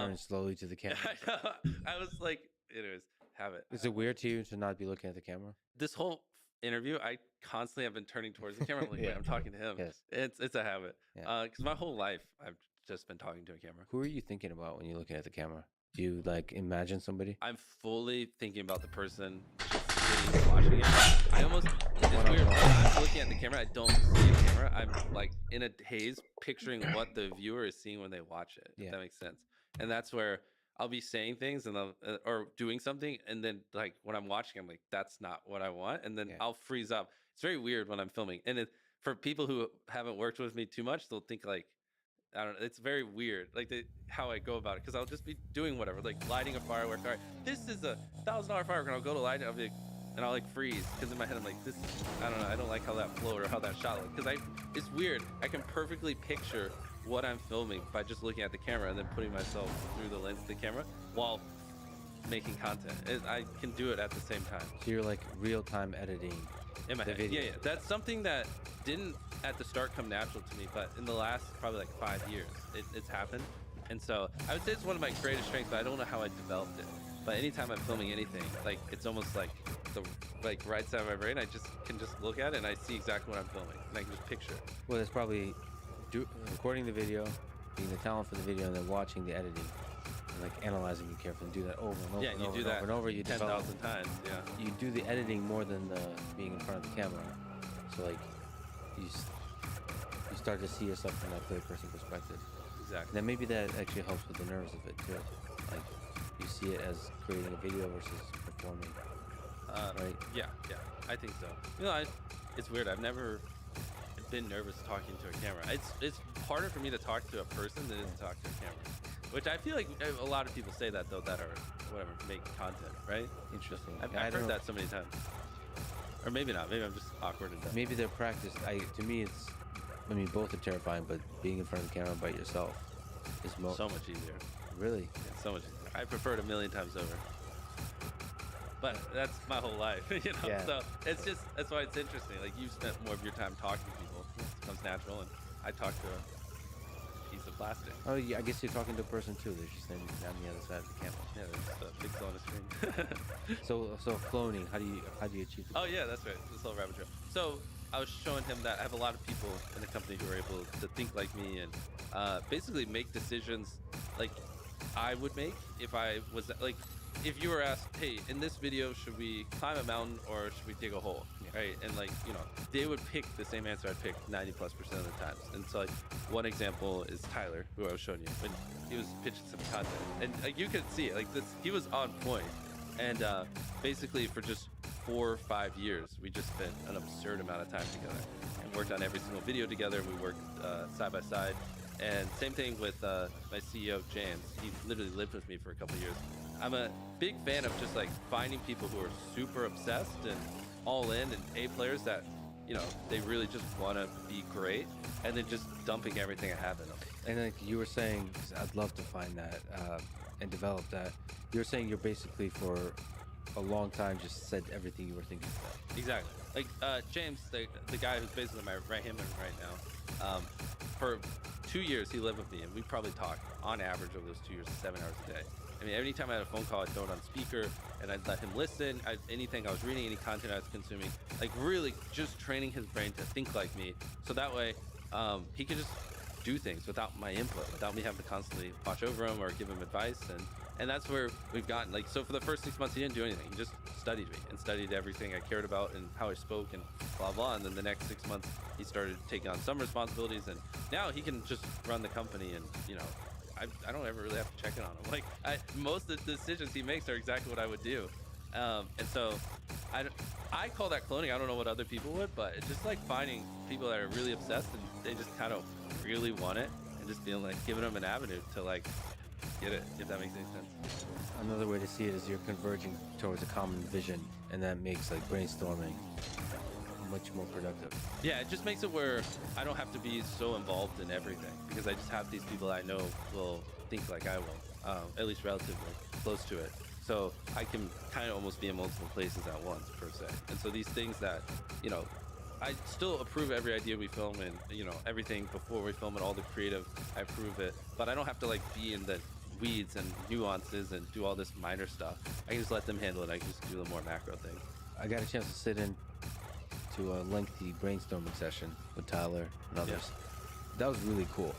turn slowly to the camera. I was like, anyways, have it. Is it weird to you to not be looking at the camera? This whole interview, I constantly have been turning towards the camera. I'm like, wait, Yeah. I'm talking to him. Yes. It's a habit. Yeah. Because my whole life, I've just been talking to a camera. Who are you thinking about when you're looking at the camera? Do you like imagine somebody? I'm fully thinking about the person sitting watching it. I almost, it's weird. When I'm looking at the camera, I don't see a camera. I'm like in a haze, picturing what the viewer is seeing when they watch it. Yeah. If that makes sense. And that's where I'll be saying things and or doing something, and then like when I'm watching, I'm like, that's not what I want, and then Yeah. I'll freeze up. It's very weird when I'm filming, and for people who haven't worked with me too much, they'll think like, I don't know. It's very weird, like how I go about it, because I'll just be doing whatever, like lighting a firework. All right, this is a $1,000 firework, and I'll go to light it, I'll be like, and I'll like freeze, because in my head I'm like, this, I don't know, I don't like how that flowed or how that shot looked, because it's weird. I can perfectly picture what I'm filming by just looking at the camera and then putting myself through the lens of the camera while making content. I can do it at the same time. So you're like real-time editing In my the head. video. Yeah, that's something that didn't at the start come natural to me, but in the last probably like 5 years, it's happened. And so I would say it's one of my greatest strengths, but I don't know how I developed it. But anytime I'm filming anything, like it's almost like the right side of my brain, I can just look at it and I see exactly what I'm filming, and I can just picture it. Well, it's probably recording the video, being the talent for the video, and then watching the editing, and like analyzing it carefully. Do that over and over. Yeah, and you over do and that over and over. You 10,000 times. Yeah. You do the editing more than the being in front of the camera. So like you start to see yourself from that third person perspective. Exactly. And then maybe that actually helps with the nerves of it too. Like you see it as creating a video versus performing. Right? Yeah, I think so. You know, it's weird. I've never been nervous talking to a camera. It's harder for me to talk to a person than it is to talk to a camera. Which I feel like a lot of people say that though, that are whatever, make content, right? Interesting. I've I don't heard know. that so many times. Or maybe not. Maybe I'm just awkward and dumb. Maybe they're practiced. To me, I mean, both are terrifying, but being in front of the camera by yourself is So much easier. really. Yeah, so much easier. I prefer it a million times over. But that's my whole life, you know. Yeah. So that's why it's interesting. Like you've spent more of your time talking to people. It comes natural, and I talk to a piece of plastic. Oh, yeah. I guess you're talking to a person too. They're just standing on the other side of the camera. Yeah, there's just a pixel on the screen. So cloning. How do you achieve it? Oh yeah, that's right. This whole rabbit trail. So I was showing him that I have a lot of people in the company who are able to think like me and basically make decisions like I would make if I was like, if you were asked, hey, in this video, should we climb a mountain or should we dig a hole? Yeah. Right? And like, you know, they would pick the same answer I'd pick 90+% of the times. And so like one example is Tyler, who I was showing you, when he was pitching some content. And like you could see it, like this, he was on point. And basically for just 4 or 5 years, we just spent an absurd amount of time together and worked on every single video together. We worked side by side. And same thing with my CEO, James. He literally lived with me for a couple of years. I'm a big fan of just like finding people who are super obsessed and all in and A players that, you know, they really just want to be great, and then just dumping everything I have in them. And like you were saying, 'cause I'd love to find that and develop that. You're saying you're basically for a long time just said everything you were thinking about. Exactly. Like James, the guy who's basically my right hand man right now, for 2 years he lived with me, and we probably talked on average over those 2 years 7 hours a day. I mean, anytime I had a phone call, I'd throw it on speaker and I'd let him listen. Anything I was reading, any content I was consuming, like really just training his brain to think like me, so that way he could just do things without my input, without me having to constantly watch over him or give him advice. And that's where we've gotten. Like, so for the first 6 months he didn't do anything. He just studied me and studied everything I cared about and how I spoke and blah blah. And then the next 6 months he started taking on some responsibilities, and now he can just run the company. And you know, I don't ever really have to check in on him. Like most of the decisions he makes are exactly what I would do. And so I call that cloning. I don't know what other people would, but it's just like finding people that are really obsessed and they just kind of really want it, and just being like giving them an avenue to like get it, if that makes any sense. Another way to see it is you're converging towards a common vision, and that makes like brainstorming much more productive. Yeah, it just makes it where I don't have to be so involved in everything, because I just have these people I know will think like I will, at least relatively close to it. So I can kind of almost be in multiple places at once, per se. And so these things that, you know, I still approve every idea we film, and you know, everything before we film it, all the creative, I approve it, but I don't have to like be in the weeds and nuances and do all this minor stuff. I can just let them handle it. I can just do the more macro things. I got a chance to sit in to a lengthy brainstorming session with Tyler and others. That was really cool.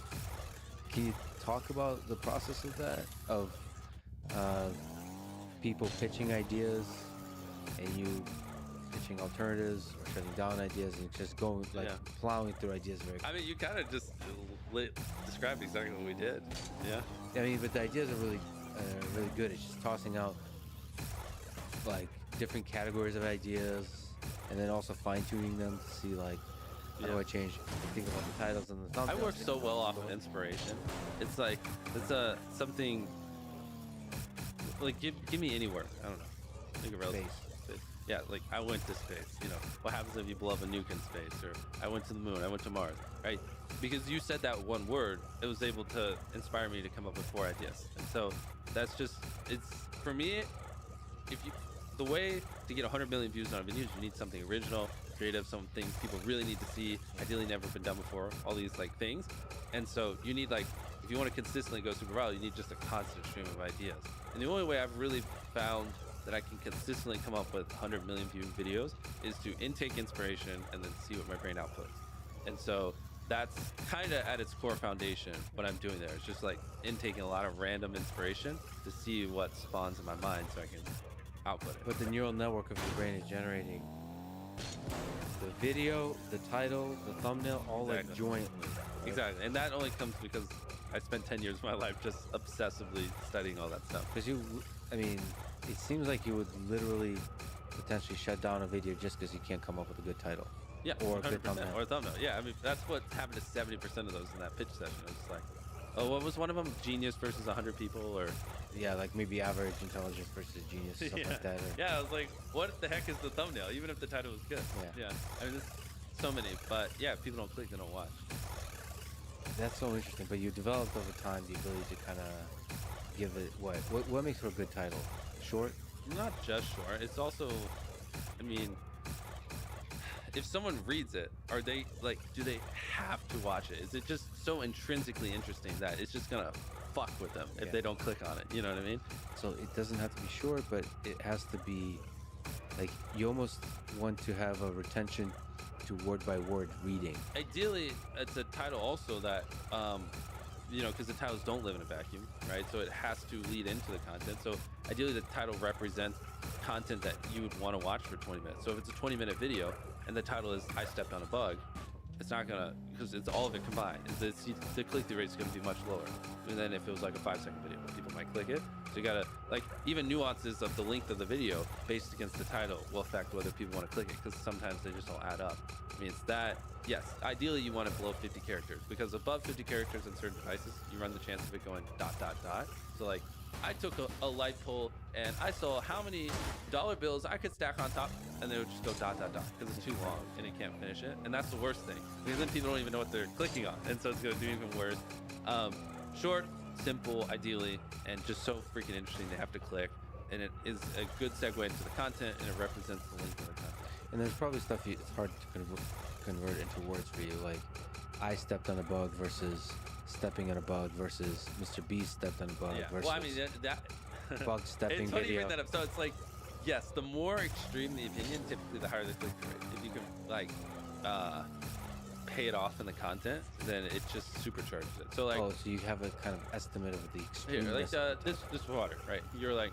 Can you talk about the process of that? Of people pitching ideas and you pitching alternatives or shutting down ideas and just going like plowing through ideas very quickly. I mean, you kind of just described exactly what we did. Yeah. I mean, but the ideas are really good. It's just tossing out like different categories of ideas and then also fine tuning them to see like how do I change? Think about the titles and the thumbnails. I work so well off of inspiration. It's like it's something like give me any work. I don't know. Think of relative. Space. Yeah, like I went to space. You know, what happens if you blow up a nuke in space? Or I went to the moon. I went to Mars. Right? Because you said that one word, it was able to inspire me to come up with 4 ideas. And so that's just it's for me. The way to get 100 million views on a video is you need something original, creative, something people really need to see, ideally never been done before, all these like things. And so you need like, if you want to consistently go super viral, you need just a constant stream of ideas. And the only way I've really found that I can consistently come up with 100 million view videos is to intake inspiration and then see what my brain outputs. And so that's kind of at its core foundation what I'm doing there. It's just like intaking a lot of random inspiration to see what spawns in my mind so I can output it. But the neural network of your brain is generating the video, the title, the thumbnail, all like jointly. Right? Exactly, and that only comes because I spent 10 years of my life just obsessively studying all that stuff. Because I mean, it seems like you would literally potentially shut down a video just because you can't come up with a good title. Yeah, or 100%, a good thumbnail. Or a thumbnail. Yeah, I mean, that's what happened to 70% of those in that pitch session. It was like, oh, what was one of them? Genius versus 100 people, or yeah, like maybe average intelligence versus genius, or something like that. Or... Yeah, I was like, what the heck is the thumbnail? Even if the title was good. Yeah. I mean, there's so many, but yeah, if people don't click, they don't watch. That's so interesting. But you developed over time the ability to kind of give it what makes for a good title? Short? Not just short. It's also, I mean, if someone reads it, are they like, do they have to watch it? Is it just so intrinsically interesting that it's just gonna fuck with them if they don't click on it? You know what I mean? So it doesn't have to be short, but it has to be like you almost want to have a retention to word by word reading. Ideally, it's a title also that, you know, because the titles don't live in a vacuum, right? So it has to lead into the content. So ideally, the title represents content that you would want to watch for 20 minutes. So if it's a 20-minute video and the title is "I stepped on a bug," it's not gonna, because it's all of it combined. The click-through rate is gonna be much lower than if it was like a 5-second video. People might click it. So you gotta, like, even nuances of the length of the video based against the title will affect whether people want to click it, because sometimes they just don't add up. I mean, it's that, yes, ideally you want it below 50 characters, because above 50 characters on certain devices, you run the chance of it going ... So like, I took a light pole and I saw how many dollar bills I could stack on top, and they would just go ... because it's too long and it can't finish it. And that's the worst thing, because then people don't even know what they're clicking on, and so it's gonna do even worse. Short, simple, ideally, and just so freaking interesting they have to click, and it is a good segue into the content, and it represents the length of the content. And there's probably stuff it's hard to convert into words for you, like I stepped on a bug versus stepping on a bug versus Mr. Beast stepped on a bug versus well, I mean, that bug stepping it's funny video. you bring that up. So it's like, yes, the more extreme the opinion, typically the higher the click-through rate. If you can like pay it off in the content, then it just supercharges it. So like, so you have a kind of estimate of the extreme. Here, like this water, right? You're like,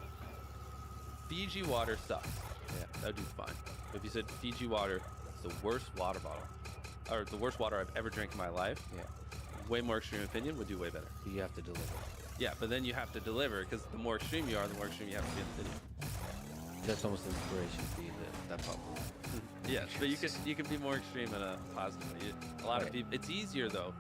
Fiji water sucks. Yeah, that would do fine. But if you said Fiji water is the worst water bottle, or the worst water I've ever drank in my life, way more extreme opinion would do way better. You have to deliver. Yeah, but then you have to deliver, because the more extreme you are, the more extreme you have to be in the video. That's almost inspiration for you, that problem. Yes, but you can be more extreme in a positive way. A lot of people, it's easier though.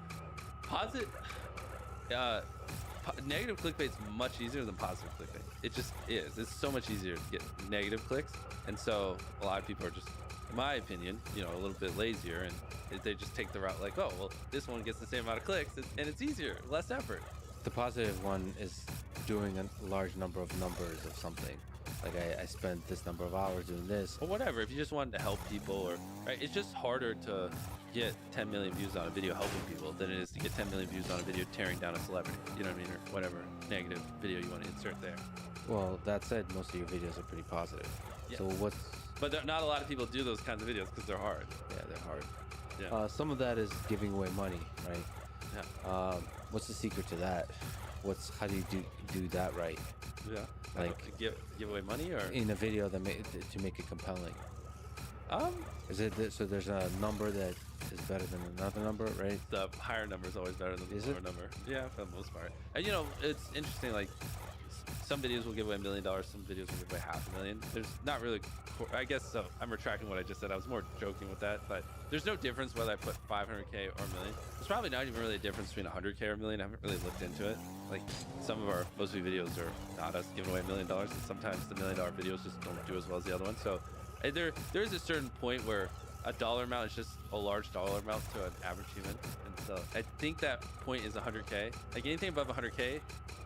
Negative clickbait is much easier than positive clickbait. It just is. It's so much easier to get negative clicks, and so a lot of people are just, in my opinion, you know, a little bit lazier, and they just take the route like, oh, well, this one gets the same amount of clicks, and it's easier, less effort. The positive one is doing a large number of numbers of something. Like I spent this number of hours doing this. Or whatever, if you just wanted to help people, or right, it's just harder to get 10 million views on a video helping people than it is to get 10 million views on a video tearing down a celebrity. You know what I mean? Or whatever negative video you want to insert there. Well, that said, most of your videos are pretty positive. Yeah. So what's But not a lot of people do those kinds of videos because they're hard. yeah, they're hard. Yeah. Some of that is giving away money, right? Yeah. What's the secret to that? How do you do that right Yeah. Like- give away money or in a video that to make it compelling? um Is it so? There's a number that is better than another number, right? the higher number is always better than the Is lower it? number. Yeah, for the most part. And you know, it's interesting. Like some videos will give away $1 million, some videos will give away $500,000. There's not really. I guess so. I'm retracting what I just said. I was more joking with that, but there's no difference whether I put 500K or $1 million. There's probably not even really a difference between 100K or $1 million. I haven't really looked into it. Like some of our most of the videos are not us giving away $1 million, and sometimes the $1 million videos just don't do as well as the other ones. So there is a certain point where a dollar amount is just a large dollar amount to an average human, and so I think that point is 100K. Like anything above 100K,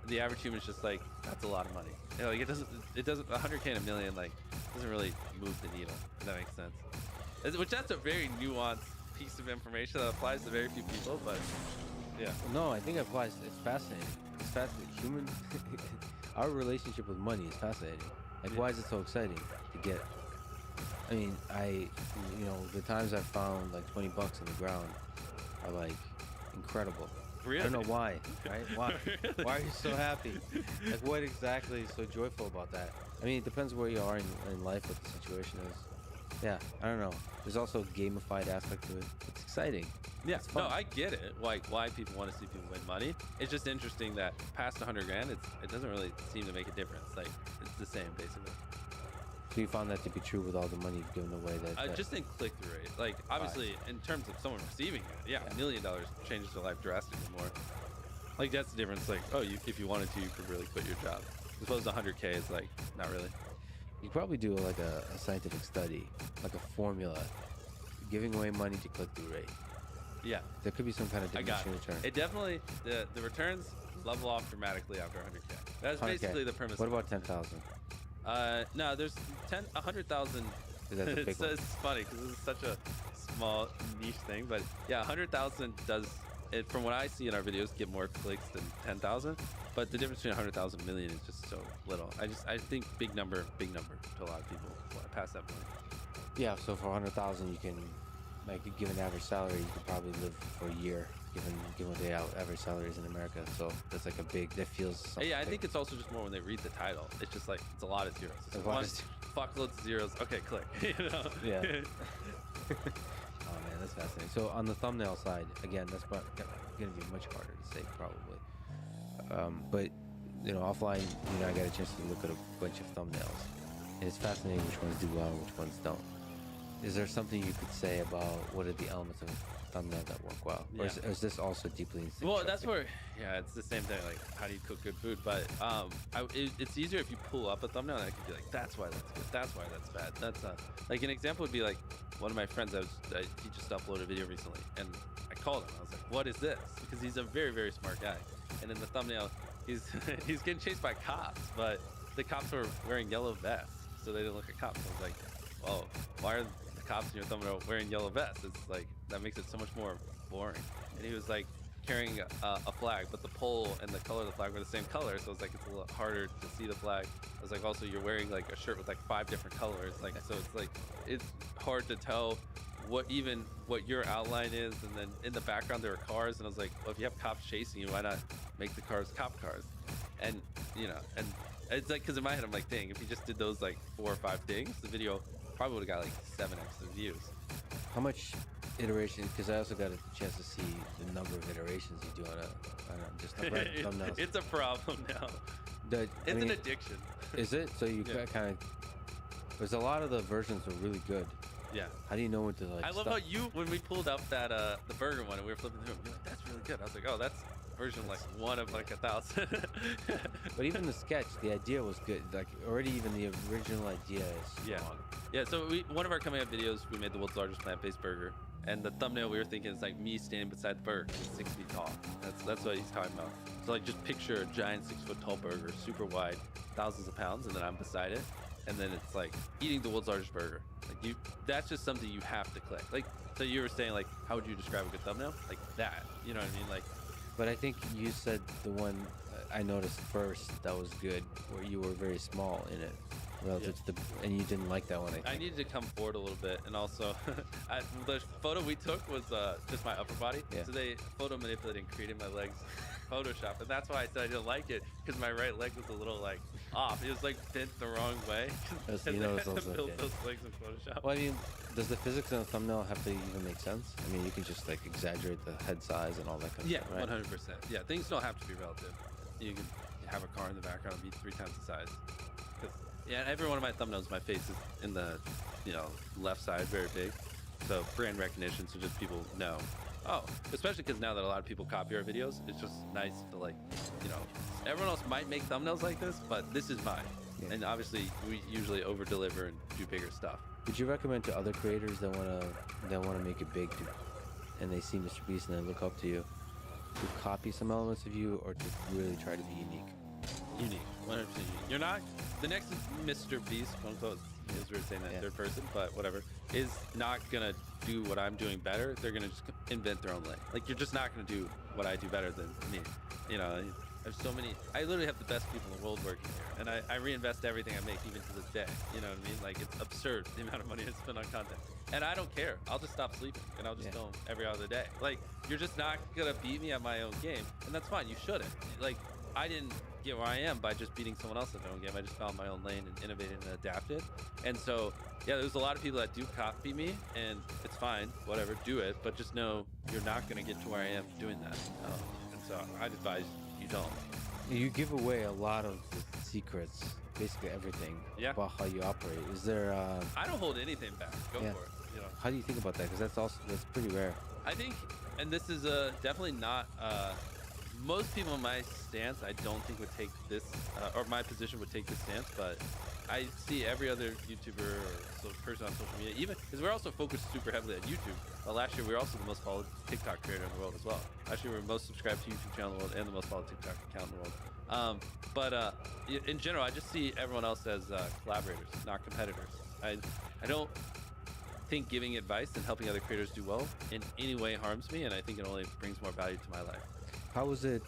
the average human is just like, that's a lot of money. You know, like it doesn't 100K and $1 million like doesn't really move the needle. If that makes sense. Which that's a very nuanced piece of information that applies to very few people, but yeah. No, I think it applies. It's fascinating. It's fascinating. Human, our relationship with money is fascinating. Like, Yeah. why is it so exciting to get? I mean, the times I've found like 20 bucks in the ground are like incredible. Really? I don't know why, right? Why? Really? Why are you so happy? Like, what exactly is so joyful about that? I mean, it depends where you are in life, what the situation is. Yeah, I don't know. There's also a gamified aspect to it. It's exciting. Yeah, It's no, fun. I get it. Like why people want to see people win money. It's just interesting that past 100 grand, it doesn't really seem to make a difference. Like it's the same basically. So you found that to be true with all the money you've given away. That Just in click-through rate. Like obviously, in terms of someone receiving it, yeah, Yeah. $1 million changes their life drastically more. Like that's the difference. Like if you wanted to, you could really quit your job. As opposed to 100K is like not really. you probably do like a scientific study, like a formula, giving away money to click-through rate. Yeah, There could be some kind of I got diminishing it. return. It definitely the returns level off dramatically after 100K. That's 100K. basically the premise. What of about 10,000? No, there's 100,000. That's a big It's one. funny because this is such a small niche thing, but yeah, 100,000 does it from what I see in our videos get more clicks than 10,000. But the difference between 100,000 and 1 million is just so little. I think big number to a lot of people past that point. Yeah, so for 100,000, you can, like, give an average salary. You could probably live for a year, given what the average salary is in America. So that's like that feels. Yeah, I big. think it's also just more when they read the title. It's just like it's a lot of zeros. It's A lot one, of zeros. fuckloads of zeros. Okay, click. You know? Yeah. Oh man, that's fascinating. So on the thumbnail side, again, that's going to be much harder to say probably. But offline, I got a chance to look at a bunch of thumbnails, and it's fascinating which ones do well and which ones don't. Is there something you could say about what are the elements of a thumbnail that work well, or Yeah. is this also deeply instinctual? Well, that's where, yeah, it's the same thing. Like, how do you cook good food? But it's easier if you pull up a thumbnail and I could be like, that's why that's good. That's why that's bad. That's like an example would be like one of my friends. He just uploaded a video recently, and I called him. I was like, what is this? Because he's a very very smart guy. And in the thumbnail, he's he's getting chased by cops, but the cops were wearing yellow vests, so they didn't look like cops. I was like, well, why are the cops in your thumbnail wearing yellow vests? It's like that makes it so much more boring. And he was like carrying a flag, but the pole and the color of the flag were the same color, so it's like it's a little harder to see the flag. I was like, also you're wearing like a shirt with like 5 different colors, like so it's like it's hard to tell what your outline is, and then in the background there are cars, and I was like, well, if you have cops chasing you, why not make the cars cop cars? And and it's like, because in my head I'm like, dang, if you just did those like 4 or 5 things, the video probably would have got like 7x the views. How much iteration? Because I also got a chance to see the number of iterations you do on just a random thumbnails. It's a problem now. It's an addiction. Is it? So you Yeah. kind of. There's a lot of the versions are really good. Yeah. How do you know when to like? I love stop? how when we pulled up that the burger one and we were flipping through them, you're like, that's really good. I was like, oh, that's version like 1 of like 1,000. But even the sketch, the idea was good. Like already, even the original idea is Yeah. strong. Yeah, so one of our coming up videos, we made the world's largest plant-based burger, and the thumbnail we were thinking is like me standing beside the burger, 6 feet tall. That's what he's talking about. So like just picture a giant 6 foot tall burger, super wide, thousands of pounds, and then I'm beside it. and then it's like eating the world's largest burger. Like that's just something you have to click. Like, so you were saying like, how would you describe a good thumbnail? Like that, you know what I mean? Like, But I think you said the one I noticed first that was good, where you were very small in it relative to the, and you didn't like that one. I think. I needed to come forward a little bit, and also, the photo we took was just my upper body. Yeah. So they photo manipulated and created my legs, Photoshop, and that's why I said I didn't like it, because my right leg was a little like off. It was like bent the wrong way. Oh, so you And I noticed had to also, build yeah. those legs in Photoshop. Well, I mean, does the physics in a thumbnail have to even make sense? I mean, you can just like exaggerate the head size and all that kind Yeah, of stuff, right? 100%. Yeah, things don't have to be relative. You can have a car in the background and be 3 times the size. 'Cause, yeah, every one of my thumbnails, my face is in the, left side, very big. So brand recognition, so just people know. Oh, especially because now that a lot of people copy our videos, it's just nice to like, everyone else might make thumbnails like this, but this is mine. Yeah. And obviously, we usually over deliver and do bigger stuff. Would you recommend to other creators that wanna make it big, and they see Mr. Beast and they look up to you, to copy some elements of you, or to really try to be unique? Unique, 100% unique. You're not the next Mr. Beast, quote unquote, is we're saying that in Yeah. third person, but whatever, is not gonna do what I'm doing better. They're gonna just invent their own lane. Like, you're just not gonna do what I do better than me. There's so many. I literally have the best people in the world working here, and I reinvest everything I make even to this day. You know what I mean? Like, it's absurd the amount of money I spend on content, and I don't care. I'll just stop sleeping and I'll just film every other day. Like, you're just not gonna beat me at my own game, and that's fine. You shouldn't. Like, I didn't get where I am by just beating someone else at their own game. I just found my own lane and innovated and adapted. And so, yeah, there's a lot of people that do copy me, and it's fine, whatever, do it. But just know you're not going to get to where I am doing that. And so I'd advise you don't. You give away a lot of the secrets, basically everything about how you operate. Is there? I don't hold anything back. Go Yeah. for it. How do you think about that? Because that's pretty rare. I think, and this is definitely not. Most people in my stance, I don't think would take this, or my position would take this stance, but I see every other YouTuber or person on social media, even because we're also focused super heavily on YouTube. Last year, we were also the most followed TikTok creator in the world as well. Last year, we were most subscribed to YouTube channel in the world and the most followed TikTok account in the world. But in general, I just see everyone else as collaborators, not competitors. I don't think giving advice and helping other creators do well in any way harms me, and I think it only brings more value to my life. How was it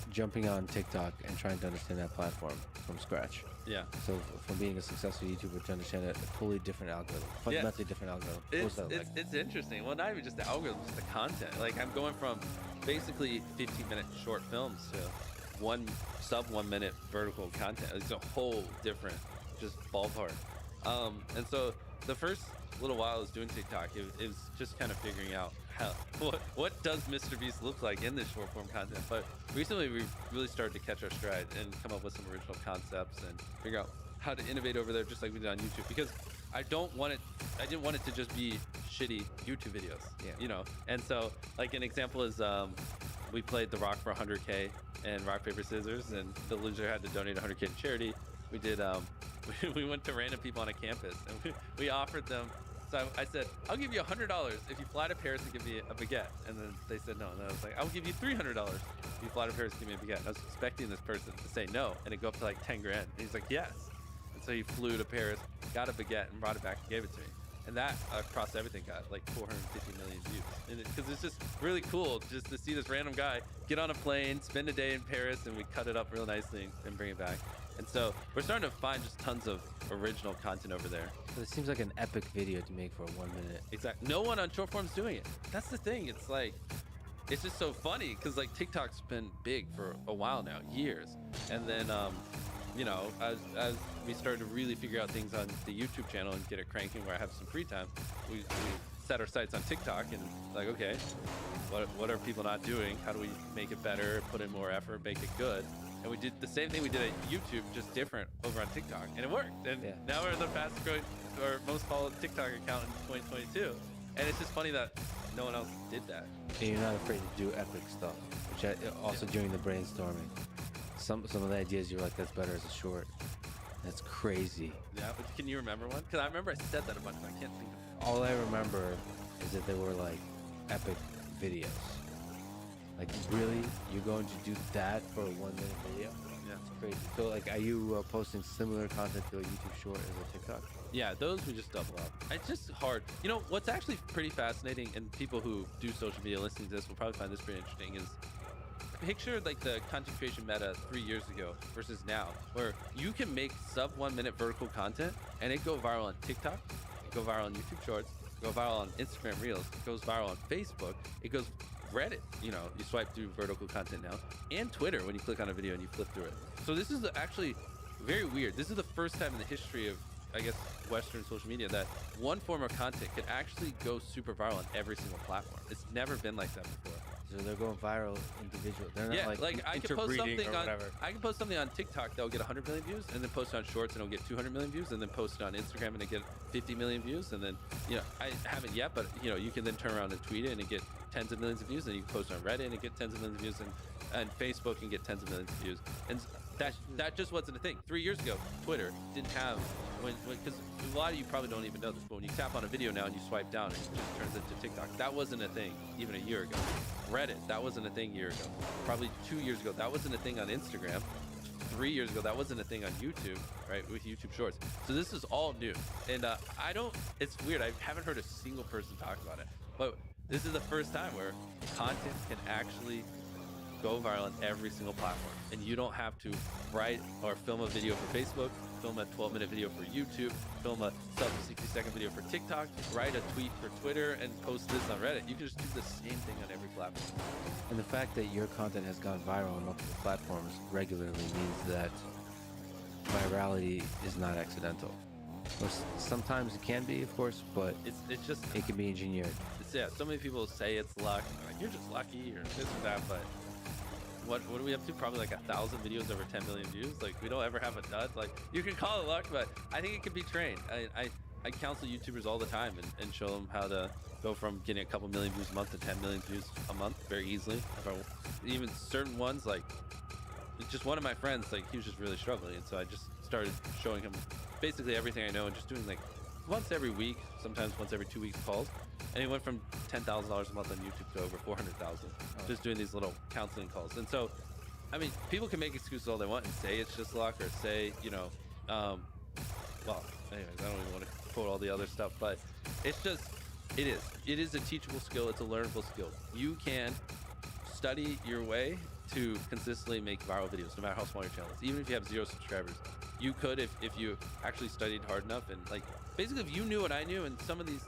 jumping on TikTok and trying to understand that platform from scratch? Yeah. So from being a successful YouTuber to understand a totally different algorithm, fundamentally different algorithm. What was that like? It's interesting. Well, not even just the algorithm, just the content. Like, I'm going from basically 15-minute short films to sub 1 minute vertical content. It's a whole different just ballpark. And so the first little while I was doing TikTok, it was just kind of figuring out what does Mr. Beast look like in this short form content. But recently we really started to catch our stride and come up with some original concepts and figure out how to innovate over there, just like we did on YouTube, because I didn't want it to just be shitty YouTube videos. Yeah. And so, like, an example is we played The Rock for 100K and rock paper scissors, and the loser had to donate 100K to charity. We did we went to random people on a campus, and we offered them. So I said, I'll give you $100 if you fly to Paris and give me a baguette. And then they said no. And then I was like, I'll give you $300 if you fly to Paris and give me a baguette. And I was expecting this person to say no, and it go up to like 10 grand. And he's like, yes. And so he flew to Paris, got a baguette, and brought it back and gave it to me. And that across everything got like 450 million views. Because it's just really cool just to see this random guy get on a plane, spend a day in Paris, and we cut it up real nicely and bring it back. And so we're starting to find just tons of original content over there. So it seems like an epic video to make for 1 minute. Exactly. No one on short form's doing it. That's the thing. It's like, it's just so funny because like TikTok's been big for a while now, years. And then, as we started to really figure out things on the YouTube channel and get it cranking where I have some free time, we set our sights on TikTok and like, okay, what are people not doing? How do we make it better, put in more effort, make it good? And we did the same thing we did at YouTube, just different over on TikTok, and it worked. And now we're the fastest growing or most followed TikTok account in 2022. And it's just funny that no one else did that. And you're not afraid to do epic stuff, which also during the brainstorming, some of the ideas you're like, that's better as a short. That's crazy. Yeah, but can you remember one? Because I remember I said that a bunch, but I can't think of it. All I remember is that they were like epic videos. Like, really? You're going to do that for a 1 minute video? Yeah. crazy. So like, are you posting similar content to a YouTube short as a TikTok? Yeah, those we just double up. It's just hard. You know, what's actually pretty fascinating, and people who do social media listening to this will probably find this pretty interesting, is picture like the content creation meta 3 years ago versus now, where you can make sub 1 minute vertical content and it go viral on TikTok, it go viral on YouTube Shorts, it go viral on Instagram Reels, it goes viral on Facebook, it goes Reddit. You know, you swipe through vertical content now, and Twitter when you click on a video and you flip through it. So this is actually very weird. This is the first time in the history of, I guess, Western social media that one form of content could actually go super viral on every single platform. It's never been like that before. So they're going viral individual. They're not Yeah, like I can post interbreeding something or on whatever. I can post something on TikTok that will get 100 million views, and then post it on Shorts and it'll get 200 million views, and then post it on Instagram and it get 50 million views, and then I haven't yet, but you can then turn around and tweet it and it get tens of millions of views, and you can post it on Reddit and it get tens of millions of views, and Facebook and get tens of millions of views, and that just wasn't a thing 3 years ago. Twitter didn't have because a lot of you probably don't even know this, but when you tap on a video now and you swipe down, it just turns into TikTok. That wasn't a thing even a year ago. Reddit, that wasn't a thing a year ago. Probably 2 years ago, that wasn't a thing on Instagram. 3 years ago, that wasn't a thing on YouTube, right, with YouTube Shorts. So this is all new, and it's weird. I haven't heard a single person talk about it, but this is the first time where content can actually go viral on every single platform, and you don't have to write or film a video for Facebook, film a 12-minute video for YouTube, film a sub 60-second video for TikTok, write a tweet for Twitter, and post this on Reddit. You can just do the same thing on every platform. And the fact that your content has gone viral on multiple platforms regularly means that virality is not accidental. Or sometimes it can be, of course, but It's just it can be engineered. so many people say it's luck, like you're just lucky or this or that, but what are we up to? Probably like 1,000 videos over 10 million views. Like, we don't ever have a dud. Like, you can call it luck, but I think it can be trained. I counsel YouTubers all the time and show them how to go from getting a couple million views a month to 10 million views a month very easily. Even certain ones, like just one of my friends, like he was just really struggling, and so I just started showing him basically everything I know and just doing like once every week, sometimes once every 2 weeks calls, and he went from $10,000 a month on YouTube to over 400,000 just doing these little counseling calls. And so, I mean, people can make excuses all they want and say it's just luck, or say, well, anyways, I don't even want to quote all the other stuff, but it's just, it is a teachable skill. It's a learnable skill. You can study your way to consistently make viral videos, no matter how small your channel is. Even if you have 0 subscribers, you could if you actually studied hard enough, and like basically if you knew what I knew, and some of these,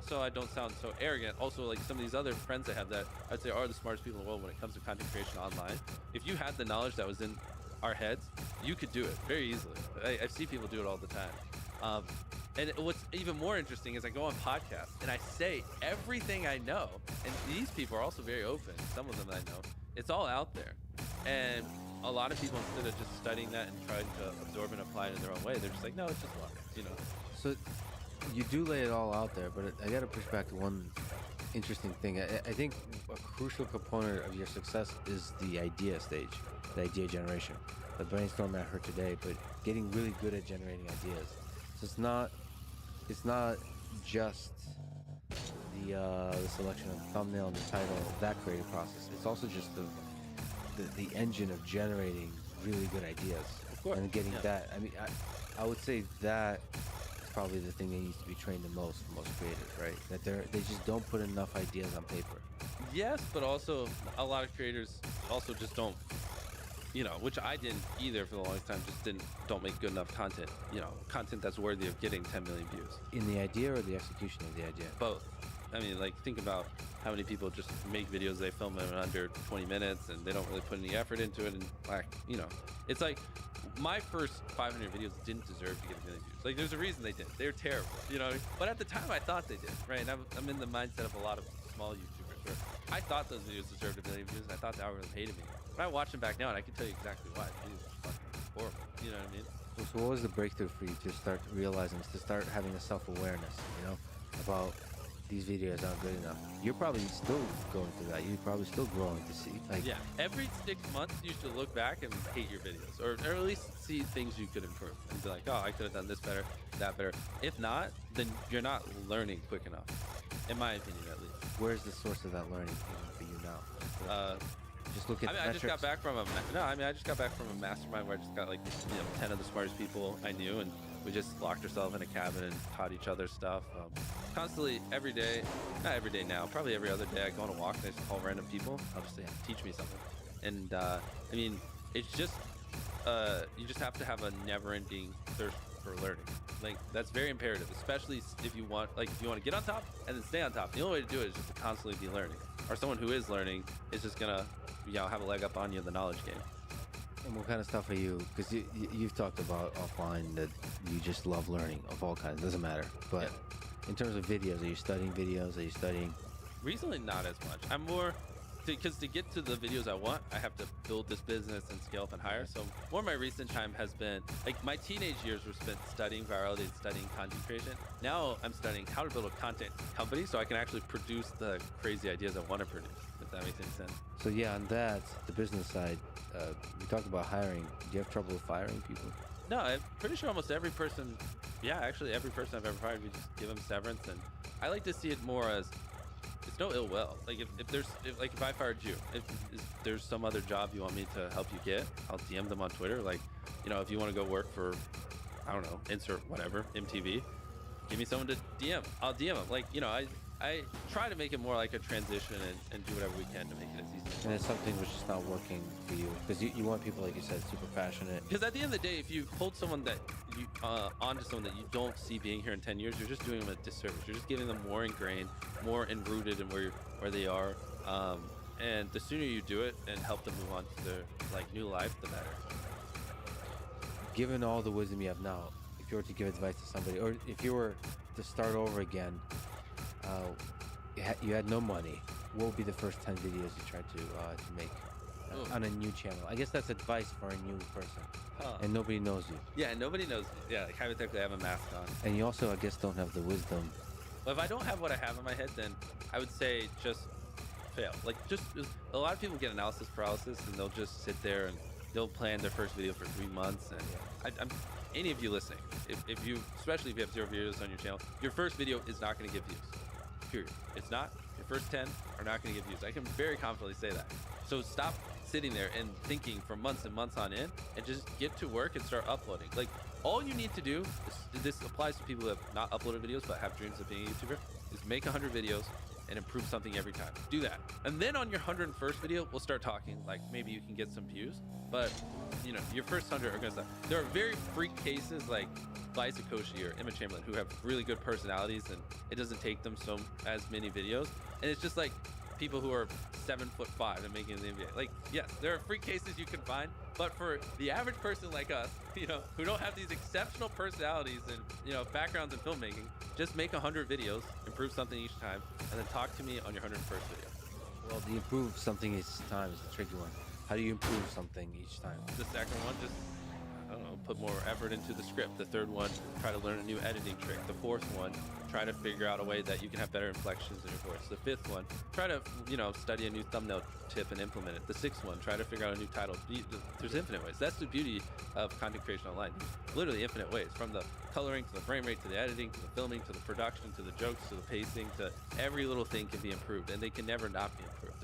so I don't sound so arrogant, also like some of these other friends I have that I'd say are the smartest people in the world when it comes to content creation online. If you had the knowledge that was in our heads, you could do it very easily. I see people do it all the time. And what's even more interesting is I go on podcasts and I say everything I know, and these people are also very open. Some of them I know, it's all out there, and a lot of people, instead of just studying that and trying to absorb and apply it in their own way, they're just like, no, it's just luck, So you do lay it all out there, but I got to push back to one interesting thing. I think a crucial component of your success is the idea stage, the idea generation. The brainstorm I heard today, but getting really good at generating ideas. So it's not just the selection of thumbnail and the title, that creative process. It's also just the engine of generating really good ideas. Of course. And getting Yeah. that. I mean, I would say that is probably the thing that needs to be trained the most for most creators, right? That they just don't put enough ideas on paper. Yes, but also a lot of creators also just don't, which I didn't either for the longest time, don't make good enough content, content that's worthy of getting 10 million views. In the idea or the execution of the idea? Both. I mean, like, think about how many people just make videos, they film them in under 20 minutes and they don't really put any effort into it, and it's like my first 500 videos didn't deserve to get 1 million views. Like, there's a reason they didn't. They're terrible, but at the time I thought they did, right? And I'm in the mindset of a lot of small YouTubers where I thought those videos deserved 1 million views, and I thought the algorithm hated me. But I watch them back now and I can tell you exactly why. The videos are fucking horrible, you know what I mean? So what was the breakthrough for you to start realizing, to start having a self-awareness, about these videos aren't good enough? You're probably still going through that. You're probably still growing to see. Yeah, every 6 months you should look back and hate your videos, or at least see things you could improve and be like, oh, I could have done this better, that better. If not, then you're not learning quick enough, in my opinion at least. Where's the source of that learning coming for you now? Just look at I mean, the I just got metrics? back from a no. I mean, I just got back from a mastermind where I just got like 10 of the smartest people I knew, and we just locked ourselves in a cabin and taught each other stuff. Constantly, every day, not every day now, probably every other day, I go on a walk and I just call random people. I'll just say, teach me something. And I mean, it's just you just have to have a never-ending thirst for learning. Like that's very imperative, especially if you want to get on top and then stay on top. The only way to do it is just to constantly be learning. Or someone who is learning is just gonna have a leg up on you in the knowledge game. And what kind of stuff are you? Because you've talked about offline that you just love learning of all kinds. Doesn't matter. But in terms of videos, are you studying videos? Are you studying? Recently, not as much. I'm more because to get to the videos I want, I have to build this business and scale up and hire. So more of my recent time has been like my teenage years were spent studying virality and studying content creation. Now I'm studying how to build a content company so I can actually produce the crazy ideas I want to produce. If that makes any sense. So yeah, on that, the business side, we talked about hiring. Do you have trouble firing people? No, I'm pretty sure almost every person, actually every person I've ever fired, we just give them severance. And I like to see it more as it's no ill will. Like if I fired you, if there's some other job you want me to help you get, I'll DM them on Twitter. Like, if you want to go work for, I don't know, insert whatever, MTV, give me someone to DM. I'll DM them. Like, I try to make it more like a transition and do whatever we can to make it as easy as possible. And it's something which is not working for you because you want people, like you said, super passionate. Because at the end of the day, if you hold someone that you onto someone that you don't see being here in 10 years, you're just doing them a disservice. You're just giving them more ingrained, more enrooted in where they are. And the sooner you do it and help them move on to their new life, the better. Given all the wisdom you have now, if you were to give advice to somebody, or if you were to start over again, you had no money, what would be the first 10 videos you tried to make on a new channel? I guess that's advice for a new person. And nobody knows you. Yeah, nobody knows. Yeah, like hypothetically, I have a mask on. And you also, I guess, don't have the wisdom. Well, if I don't have what I have in my head, then I would say just fail. Like, just a lot of people get analysis paralysis, and they'll just sit there and they'll plan their first video for 3 months. And I'm any of you listening, if you, especially if you have 0 views on your channel, your first video is not going to get views. Period. It's not. Your first 10 are not going to get views. I can very confidently say that. So stop sitting there and thinking for months and months on end, and just get to work and start uploading. Like, all you need to do is, this applies to people who have not uploaded videos but have dreams of being a YouTuber, is make 100 videos and improve something every time. Do that. And then on your 101st video, we'll start talking, like maybe you can get some views, but your first 100 are gonna start. There are very freak cases like Liza Koshy or Emma Chamberlain who have really good personalities, and it doesn't take them as many videos. And it's just like people who are 7'5" and making the NBA. Like, yes, there are freak cases you can find, but for the average person like us, who don't have these exceptional personalities and backgrounds in filmmaking, just make 100 videos, improve something each time, and then talk to me on your 101st video. Well, the improve something each time is the tricky one. How do you improve something each time? The second one, just, I don't know, put more effort into the script. The third one, try to learn a new editing trick. The fourth one, try to figure out a way that you can have better inflections in your voice. The fifth one, try to, study a new thumbnail tip and implement it. The sixth one, try to figure out a new title. There's infinite ways. That's the beauty of content creation online. Literally infinite ways, from the coloring to the frame rate to the editing to the filming to the production to the jokes to the pacing to every little thing can be improved, and they can never not be improved.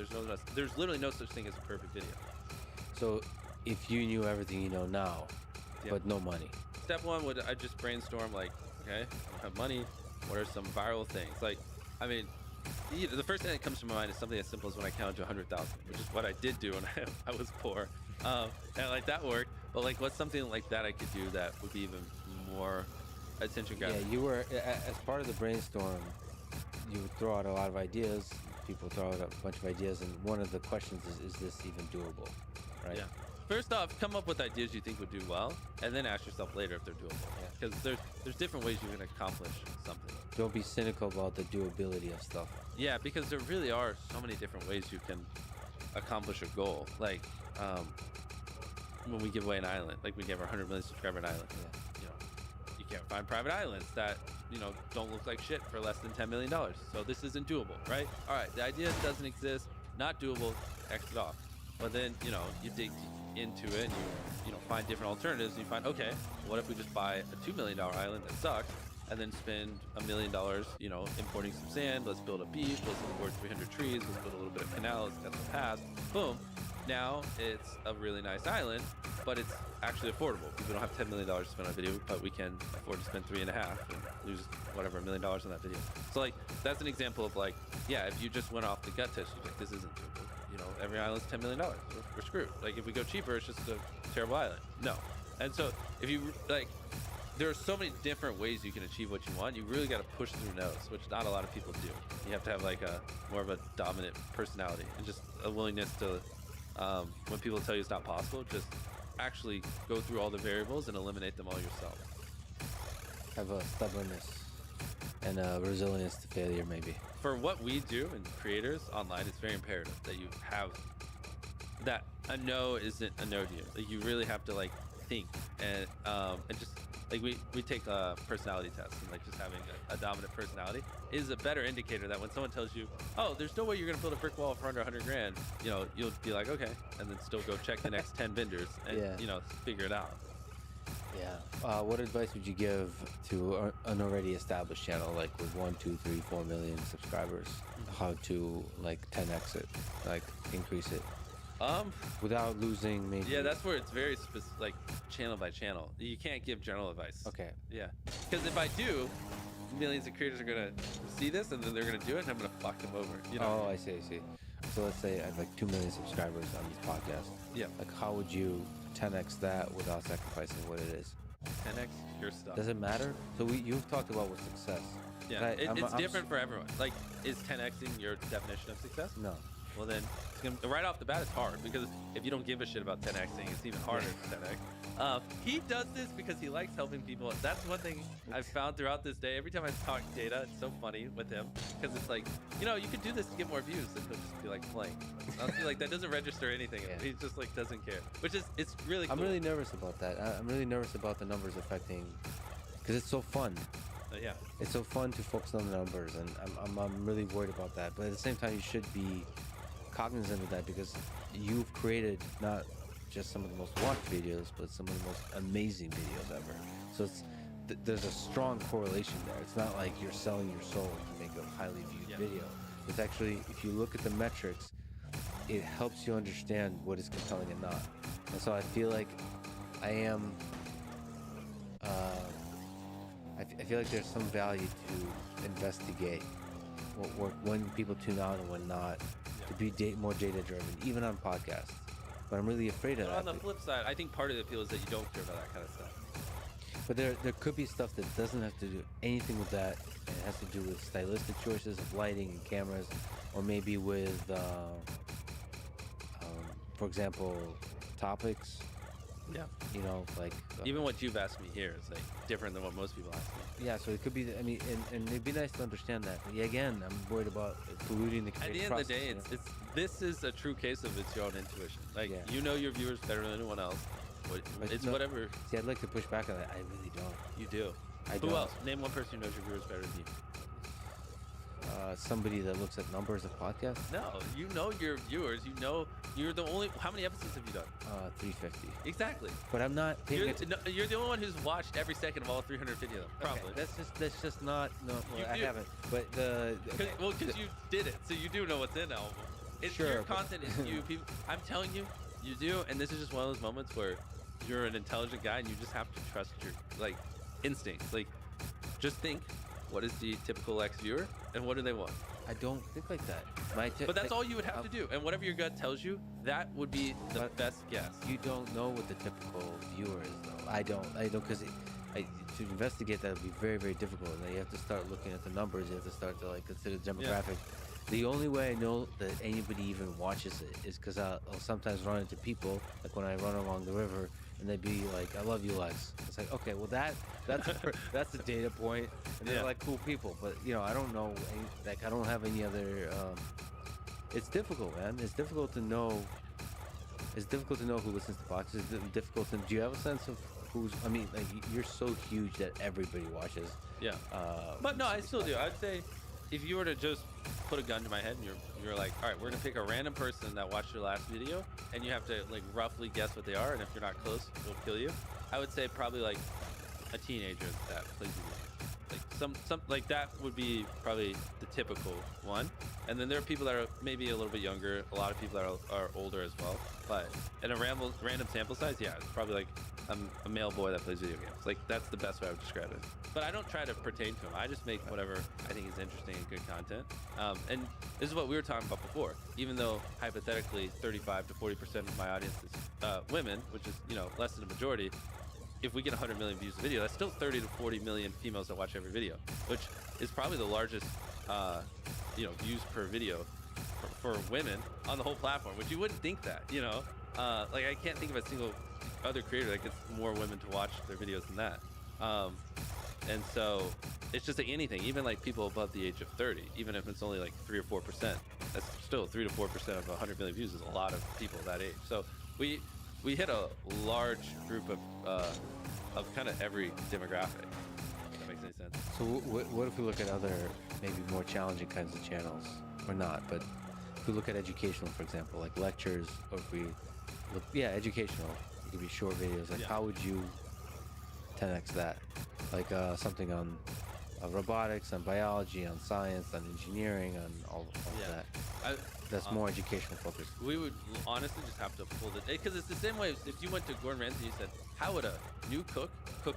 There's literally no such thing as a perfect video. So if you knew everything you know now, but no money. Step one would I just brainstorm, like, okay, I don't have money. What are some viral things? Like, I mean, the first thing that comes to my mind is something as simple as when I counted to 100,000, which is what I did do when I was poor. And like that worked. But like, what's something like that I could do that would be even more attention grabbing? Yeah, you were, as part of the brainstorm, you would throw out a lot of ideas. People throw out a bunch of ideas, and one of the questions is this even doable, right? Yeah. First off, come up with ideas you think would do well, and then ask yourself later if they're doable. Because there's different ways you can accomplish something. Don't be cynical about the doability of stuff. Yeah, because there really are so many different ways you can accomplish a goal. Like when we give away an island, like we gave our 100 million subscriber an island. Yeah. You can't find private islands that don't look like shit for less than $10 million. So this isn't doable, right? All right, the idea doesn't exist, not doable, X it off. But then you dig into it and you find different alternatives, and you find, okay, what if we just buy a $2 million island that sucks, and then spend $1 million importing some sand, let's build a beach, let's import 300 trees, let's build a little bit of canal, let's cut the path, boom, Now it's a really nice island, but it's actually affordable. People don't have $10 million to spend on a video, but we can afford to spend 3.5 and lose whatever $1 million on that video. So like that's an example of like, yeah, if you just went off the gut test, you're like, this isn't doable. You know, every island's $10 million. We're screwed. Like if we go cheaper, it's just a terrible island. No. And so if you like, there are so many different ways you can achieve what you want. You really got to push through no's, which not a lot of people do. You have to have like a more of a dominant personality and just a willingness to, when people tell you it's not possible, just actually go through all the variables and eliminate them all yourself. Have a stubbornness and a resilience to failure, maybe. For what we do and creators online, it's very imperative that you have that a no isn't a no to you. Like you really have to like think and just like we take a personality test, and like just having a dominant personality is a better indicator that when someone tells you, oh, there's no way you're gonna build a brick wall for under 100 grand, you know, you'll be like, okay, and then still go check the next 10 vendors and you know, figure it out. Yeah. What advice would you give to an already established channel, like with 1, 2, 3, 4 million subscribers? How to like 10x it, like increase it, without losing maybe? Yeah, that's where it's very specific, like channel by channel. You can't give general advice. Okay. Yeah, because if I do, millions of creators are gonna see this and then they're gonna do it, and I'm gonna fuck them over. You know? Oh, I see. So let's say I have like 2 million subscribers on this podcast. Yeah. Like, how would you 10x that without sacrificing what it is? 10x your stuff. Does it matter? So you've talked about what success. Yeah, it's different for everyone. Like, is 10xing your definition of success? No. Well then, right off the bat, it's hard because if you don't give a shit about 10xing, it's even harder to 10x. He does this because he likes helping people. That's one thing I've found throughout this day. Every time I talk data, it's so funny with him because it's like, you know, you could do this to get more views, and he'll just be like playing. I'll be like, that doesn't register anything. Yeah. He just like doesn't care, which is it's really cool. I'm really nervous about that. I'm really nervous about the numbers affecting, because it's so fun. Yeah. It's so fun to focus on the numbers, and I'm really worried about that. But at the same time, you should be cognizant of that because you've created not just some of the most watched videos, but some of the most amazing videos ever. So it's there's a strong correlation there. It's not like you're selling your soul to make a highly viewed video. It's actually, if you look at the metrics, it helps you understand what is compelling and not. And so I feel like I am. I feel like there's some value to investigate when people tune out and when not, to be more data driven, even on podcasts. But I'm really afraid of that. On the flip side, I think part of the appeal is that you don't care about that kind of stuff. But there could be stuff that doesn't have to do anything with that, and it has to do with stylistic choices of lighting and cameras, or maybe with, for example, topics. Yeah. You know, like even what you've asked me here is like different than what most people ask me. Yeah, so it could be. I mean, and it'd be nice to understand that. But yeah, again, I'm worried about polluting the creative process. At the end of the day, this is a true case of it's your own intuition. Like you know your viewers better than anyone else. It's whatever. See, I'd like to push back on that. I really don't. You do. Who else? Name one person who knows your viewers better than you. Somebody that looks at numbers of podcasts. No, you know your viewers. You know you're the only. How many episodes have you done? 350. Exactly. But I'm not. You're the only one who's watched every second of all 350 of them. Probably. Okay, that's just not. No, well, I haven't. But because you did it, so you do know what's in all of them. It's sure, your content is you. People, I'm telling you, you do, and this is just one of those moments where you're an intelligent guy and you just have to trust your like instincts. Like, just think. What is the typical X viewer, and what do they want? I don't think like that. But that's all you would have to do, and whatever your gut tells you, that would be the best guess. You don't know what the typical viewer is, though. I don't, because to investigate that would be very, very difficult. And you have to start looking at the numbers. You have to start to like consider the demographic. Yeah. The only way I know that anybody even watches it is because I'll sometimes run into people, like when I run along the river, and they'd be like, "I love you, Lex." It's like, okay, well that's a data point, and they're like cool people, but you know, I don't know, I don't have any other. It's difficult, man. It's difficult to know. It's difficult to know who listens to podcasts. It's difficult to. Do you have a sense of who's? I mean, like you're so huge that everybody watches. Yeah. But no, I still do. I'd say, if you were to just put a gun to my head and you're like, all right, we're gonna pick a random person that watched your last video, and you have to like roughly guess what they are, and if you're not close, we'll kill you. I would say probably like a teenager that plays video. Like some like that would be probably the typical one. And then there are people that are maybe a little bit younger, a lot of people that are older as well. But in a random sample size, yeah, it's probably like a male boy that plays video games. Like, that's the best way I would describe it. But I don't try to pertain to him. I just make whatever I think is interesting and good content. And this is what we were talking about before. Even though hypothetically 35 to 40% of my audience is women, which is, you know, less than a majority, if we get 100 million views a video, that's still 30 to 40 million females that watch every video, which is probably the largest, you know, views per video for women on the whole platform, which you wouldn't think that, you know. Like, I can't think of a single other creator that gets more women to watch their videos than that. And so it's just like anything, even like people above the age of 30, even if it's only like 3 or 4%, that's still 3 to 4% of 100 million views is a lot of people that age. So we hit a large group of kind of every demographic. If that makes any sense. So what if we look at other, maybe more challenging kinds of channels, or not? But if we look at educational, for example, like lectures, or if we look, yeah, educational, it could be short videos. Like, how would you 10x that? Like something on robotics, on biology, on science, on engineering, on all of that. That's more educational focused. We would honestly just have to pull it, because it's the same way if you went to Gordon Ramsay and you said, how would a new cook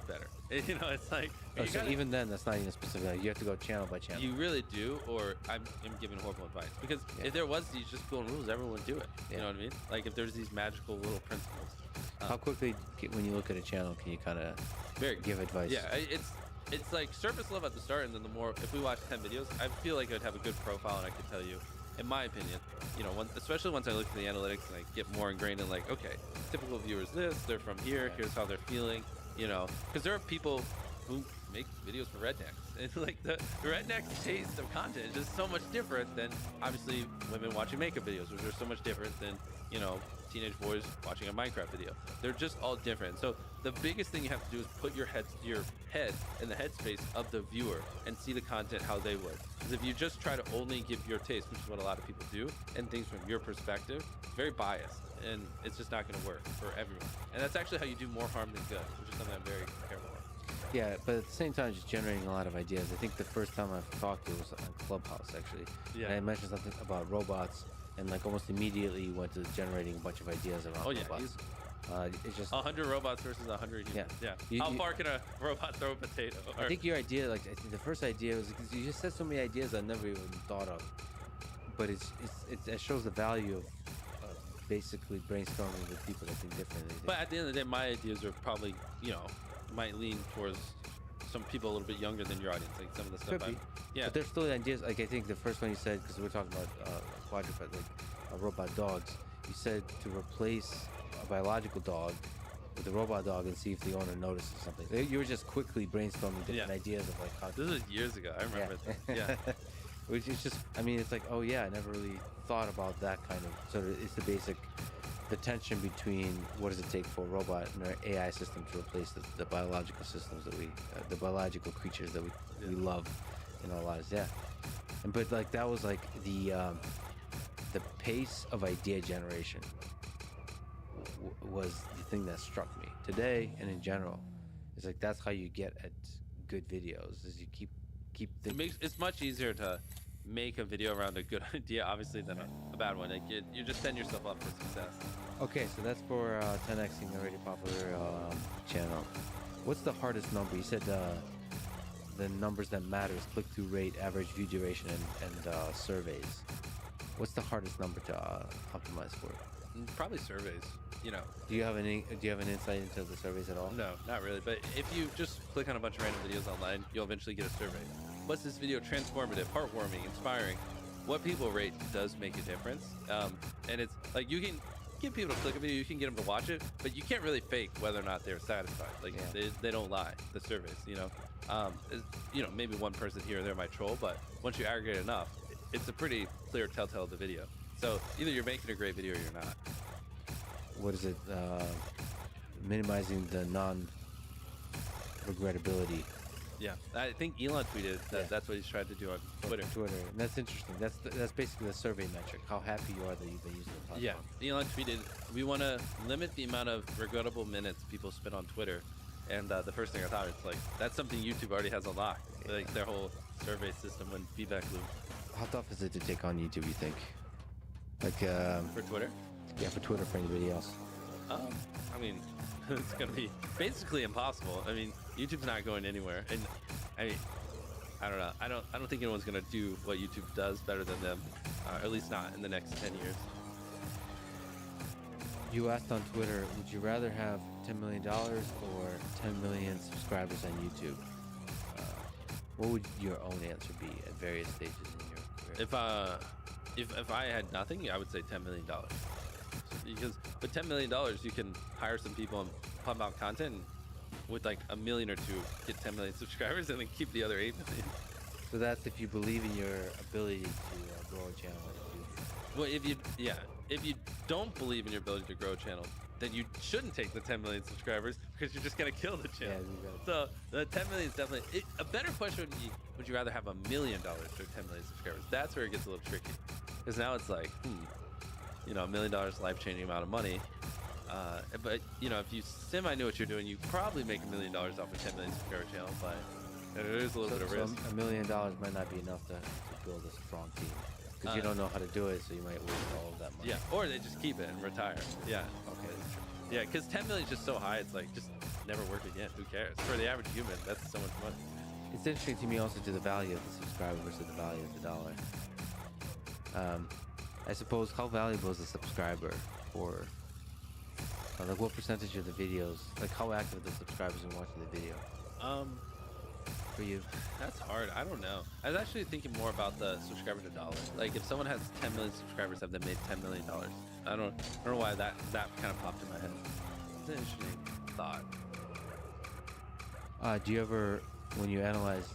better? You know, it's like, So even then, that's not even specific. Like, you have to go channel by channel. You really do, or I'm giving horrible advice. Because if there was these just golden rules, everyone would do it. You know what I mean? Like, if there's these magical little principles. How quickly, when you look at a channel, can you kind of give advice? Yeah, it's like surface level at the start, and then the more, if we watch 10 videos, I feel like I'd have a good profile, and I could tell you, in my opinion, you know, especially once I look at the analytics and I get more ingrained in, like, okay, typical viewers this, they're from here, here's how they're feeling, you know, because there are people who make videos for rednecks, and like the redneck taste of content is just so much different than obviously women watching makeup videos, which are so much different than, you know, teenage boys watching a Minecraft video. They're just all different. So the biggest thing you have to do is put your head in the headspace of the viewer and see the content how they would. Because if you just try to only give your taste, which is what a lot of people do, and things from your perspective, it's very biased, and it's just not going to work for everyone. And that's actually how you do more harm than good, which is something I'm very careful of. Yeah, but at the same time, just generating a lot of ideas. I think the first time I've talked to was on Clubhouse, actually. Yeah. And I mentioned something about robots, and like almost immediately went to generating a bunch of ideas around robots. It's just 100 robots versus 100 humans. Yeah. How far can a robot throw a potato? I think your idea, like, I think the first idea was, because you just said so many ideas I never even thought of. But it shows the value of basically brainstorming with people that think differently. But at the end of the day, my ideas are probably, you know, might lean towards some people a little bit younger than your audience. Like some of the stuff. But there's still ideas. Like, I think the first one you said, because we're talking about quadruped, like robot dogs. You said to replace a biological dog with a robot dog and see if the owner notices something. You were just quickly brainstorming different ideas of like how. This is years ago. I remember that. Yeah. Which is just, I mean, it's like, oh yeah, I never really thought about that kind of. So it's the basic, the tension between what does it take for a robot and our AI system to replace the biological systems that the biological creatures that we love in our lives. Yeah. But like that was like the pace of idea generation was the thing that struck me today and in general. It's like that's how you get at good videos, is you keep thinking. It's much easier to make a video around a good idea, obviously, than a bad one. Like you just set yourself up for success. Okay, so that's for 10xing the already popular channel. What's the hardest number? You said the numbers that matter is click-through rate, average view duration, and surveys. What's the hardest number to optimize for? Probably surveys. You know. Do you have an insight into the surveys at all? No, not really. But if you just click on a bunch of random videos online, you'll eventually get a survey. Was this video transformative, heartwarming, inspiring? What people rate does make a difference. And it's like you can get people to click a video, you can get them to watch it, but you can't really fake whether or not they're satisfied. Like they don't lie. The surveys, you know, maybe one person here or there might troll, but once you aggregate enough, it's a pretty clear telltale of the video. So either you're making a great video or you're not. What is it? Minimizing the non-regrettability. Yeah, I think Elon tweeted that that's what he's tried to do on Twitter. And that's interesting. That's basically the survey metric. How happy you are that you've been using the platform. Yeah, Elon tweeted, we want to limit the amount of regrettable minutes people spend on Twitter. And the first thing I thought, it's like, that's something YouTube already has unlocked. Like their whole survey system and feedback loop. how tough is it to take on YouTube, you think? Like, For Twitter? yeah, for Twitter, for anybody else. I mean, it's gonna be basically impossible. I mean, YouTube's not going anywhere, and I mean, I don't know. I don't think anyone's gonna do what YouTube does better than them, at least not in the next 10 years. You asked on Twitter, would you rather have $10 million or 10 million subscribers on YouTube? What would your own answer be at various stages in your career? If I had nothing, I would say $10 million. Because with $10 million, you can hire some people and pump out content. And with like $1 million or two, get 10 million subscribers, and then keep the other 8 million. So that's if you believe in your ability to grow a channel on YouTube. Well, if you don't believe in your ability to grow a channel, then you shouldn't take the 10 million subscribers because you're just gonna kill the channel. Yeah, So the 10 million is definitely a better question. Would be: would you rather have $1 million or 10 million subscribers? That's where it gets a little tricky, because now it's like, $1 million, life-changing amount of money. But if you semi know what you're doing, you probably make $1 million off a 10 million subscriber channel. But there is a little bit of risk. $1 million might not be enough to build a strong team. Because you don't know how to do it, so you might waste all of that money. Yeah, or they just keep it and retire. Yeah. Okay, that's true. Yeah, because 10 million is just so high, it's like, just never work again. Who cares? For the average human, that's so much money. It's interesting to me also to the value of the subscriber versus the value of the dollar. I suppose, how valuable is a subscriber for, like, what percentage of the videos, like how active are the subscribers in watching the video for you? That's hard. I don't know. I was actually thinking more about the subscriber to dollar. Like, if someone has 10 million subscribers, have they made $10 million? I don't know why that kind of popped in my head. It's an interesting thought. Do you ever, when you analyze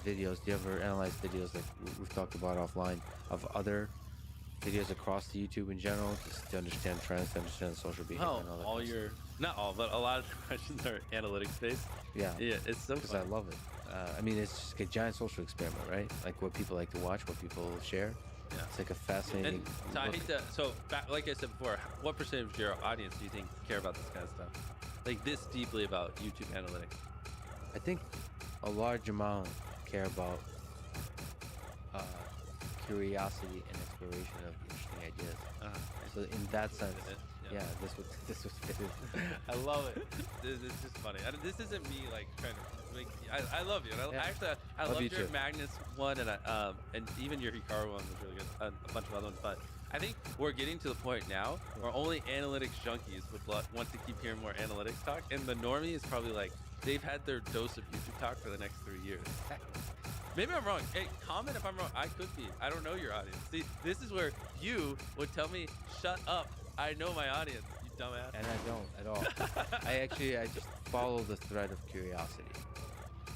videos, do you ever analyze videos like we've talked about offline of other videos across the YouTube in general, just to understand trends, to understand social behavior and all that? All your, not all, but a lot of the questions are analytics based. Yeah, it's so because fun. I love it. I mean, it's just a giant social experiment, right? Like what people like to watch, what people share. Yeah. It's like a fascinating. And so I hate to, like I said before, what percentage of your audience do you think care about this kind of stuff? Like this deeply about YouTube analytics? I think a large amount care about curiosity and exploration of interesting ideas. So in that sense, yeah, this was fitted. I love it. It's just funny. This isn't me like trying to make. I love you. And actually, I Love loved you your too. Magnus one, and even your Hikaru one was really good. A bunch of other ones, but I think we're getting to the point now where only analytics junkies would want to keep hearing more analytics talk, and the normie is probably like they've had their dose of YouTube talk for the next 3 years. Maybe I'm wrong. Hey, comment if I'm wrong. I could be. I don't know your audience. See, this is where you would tell me, shut up. I know my audience, you dumbass. And I don't at all. I just follow the thread of curiosity,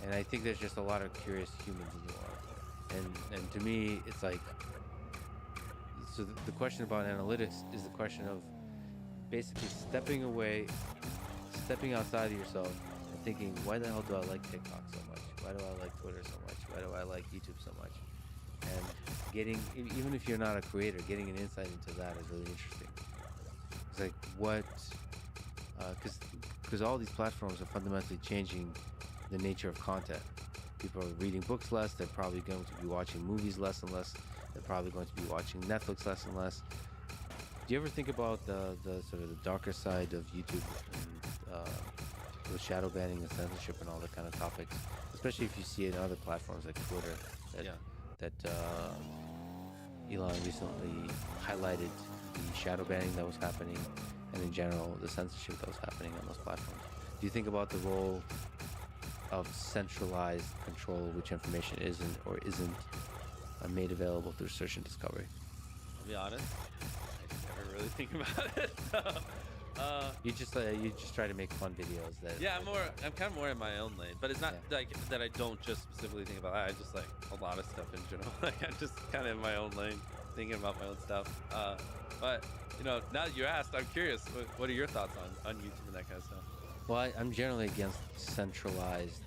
and I think there's just a lot of curious humans in the world. And to me, it's like, so the question about analytics is the question of basically stepping away, stepping outside of yourself, and thinking, why the hell do I like TikTok so much? Why do I like Twitter so much? Why do I like YouTube so much? And getting, even if you're not a creator, getting an insight into that is really interesting. It's like what, because all these platforms are fundamentally changing the nature of content. People are reading books less. They're probably going to be watching movies less and less. They're probably going to be watching Netflix less and less. Do you ever think about the sort of the darker side of YouTube and with shadow banning and censorship and all that kind of topics, especially if you see it in other platforms like Twitter that Elon recently highlighted the shadow banning that was happening, and in general the censorship that was happening on those platforms. Do you think about the role of centralized control, which information isn't or isn't made available through search and discovery? I'll be honest, I never really think about it. You just try to make fun videos that. Yeah, I'm kind of more in my own lane, but it's not like that I don't just specifically think about that. I just like a lot of stuff in general. Like I'm just kind of in my own lane, thinking about my own stuff. But now that you asked, I'm curious. What are your thoughts on YouTube and that kind of stuff? Well, I'm generally against centralized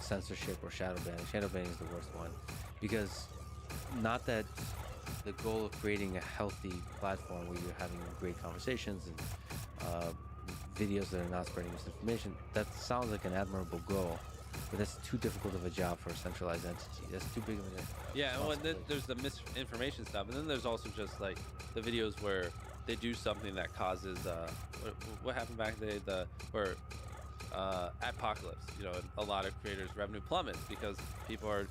censorship or shadow banning. Shadow banning is the worst one, because not that the goal of creating a healthy platform where you're having great conversations and videos that are not spreading misinformation, that sounds like an admirable goal. but that's too difficult of a job for a centralized entity. That's too big of an Yeah, and then responsibility. there's the misinformation stuff, and then there's also just like the videos where they do something that causes what happened back in the day, where apocalypse. You know, a lot of creators' revenue plummets because people are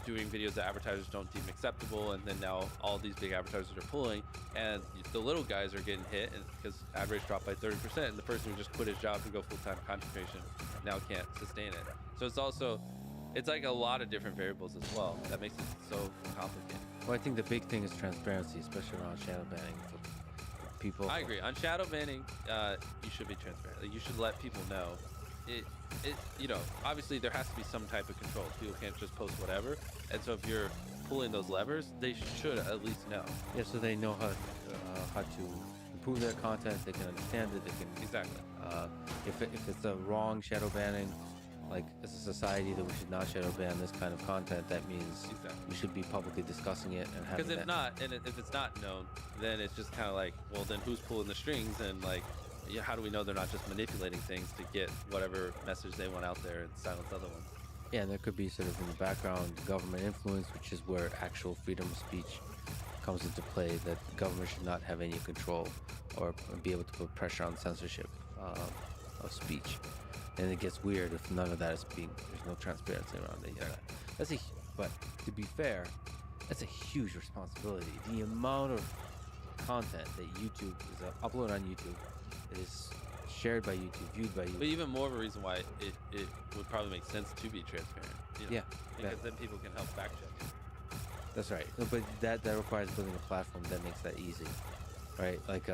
doing videos that advertisers don't deem acceptable, and then now all these big advertisers are pulling, and the little guys are getting hit, and because ad rates dropped by 30%, and the person who just quit his job to go full-time content creation now can't sustain it. So it's like a lot of different variables as well that makes it so complicated. Well, I think the big thing is transparency, especially around shadow banning for people. I agree. On shadow banning, you should be transparent. Like, you should let people know. You know, obviously there has to be some type of control. People can't just post whatever. And so if you're pulling those levers, they should at least know. Yeah, so they know how to improve their content. They can understand it. They can Exactly. if it's a wrong shadow banning, like as a society that we should not shadow ban this kind of content, that means Exactly. we should be publicly discussing it and having Because if that. not, and if it's not known, then it's just kind of like, well, then who's pulling the strings? And like, yeah, how do we know they're not just manipulating things to get whatever message they want out there and silence other ones? Yeah, and there could be sort of in the background government influence, which is where actual freedom of speech comes into play, that the government should not have any control or be able to put pressure on censorship of speech. And it gets weird if none of that is there's no transparency around it. Yeah, but to be fair, that's a huge responsibility. The amount of content that YouTube is uploaded on YouTube, that is shared by YouTube, viewed by But YouTube. even more of a reason why it would probably make sense to be transparent. You know? Yeah, Because then people can help fact check. That's right. No, but that requires building a platform that makes that easy, right? Like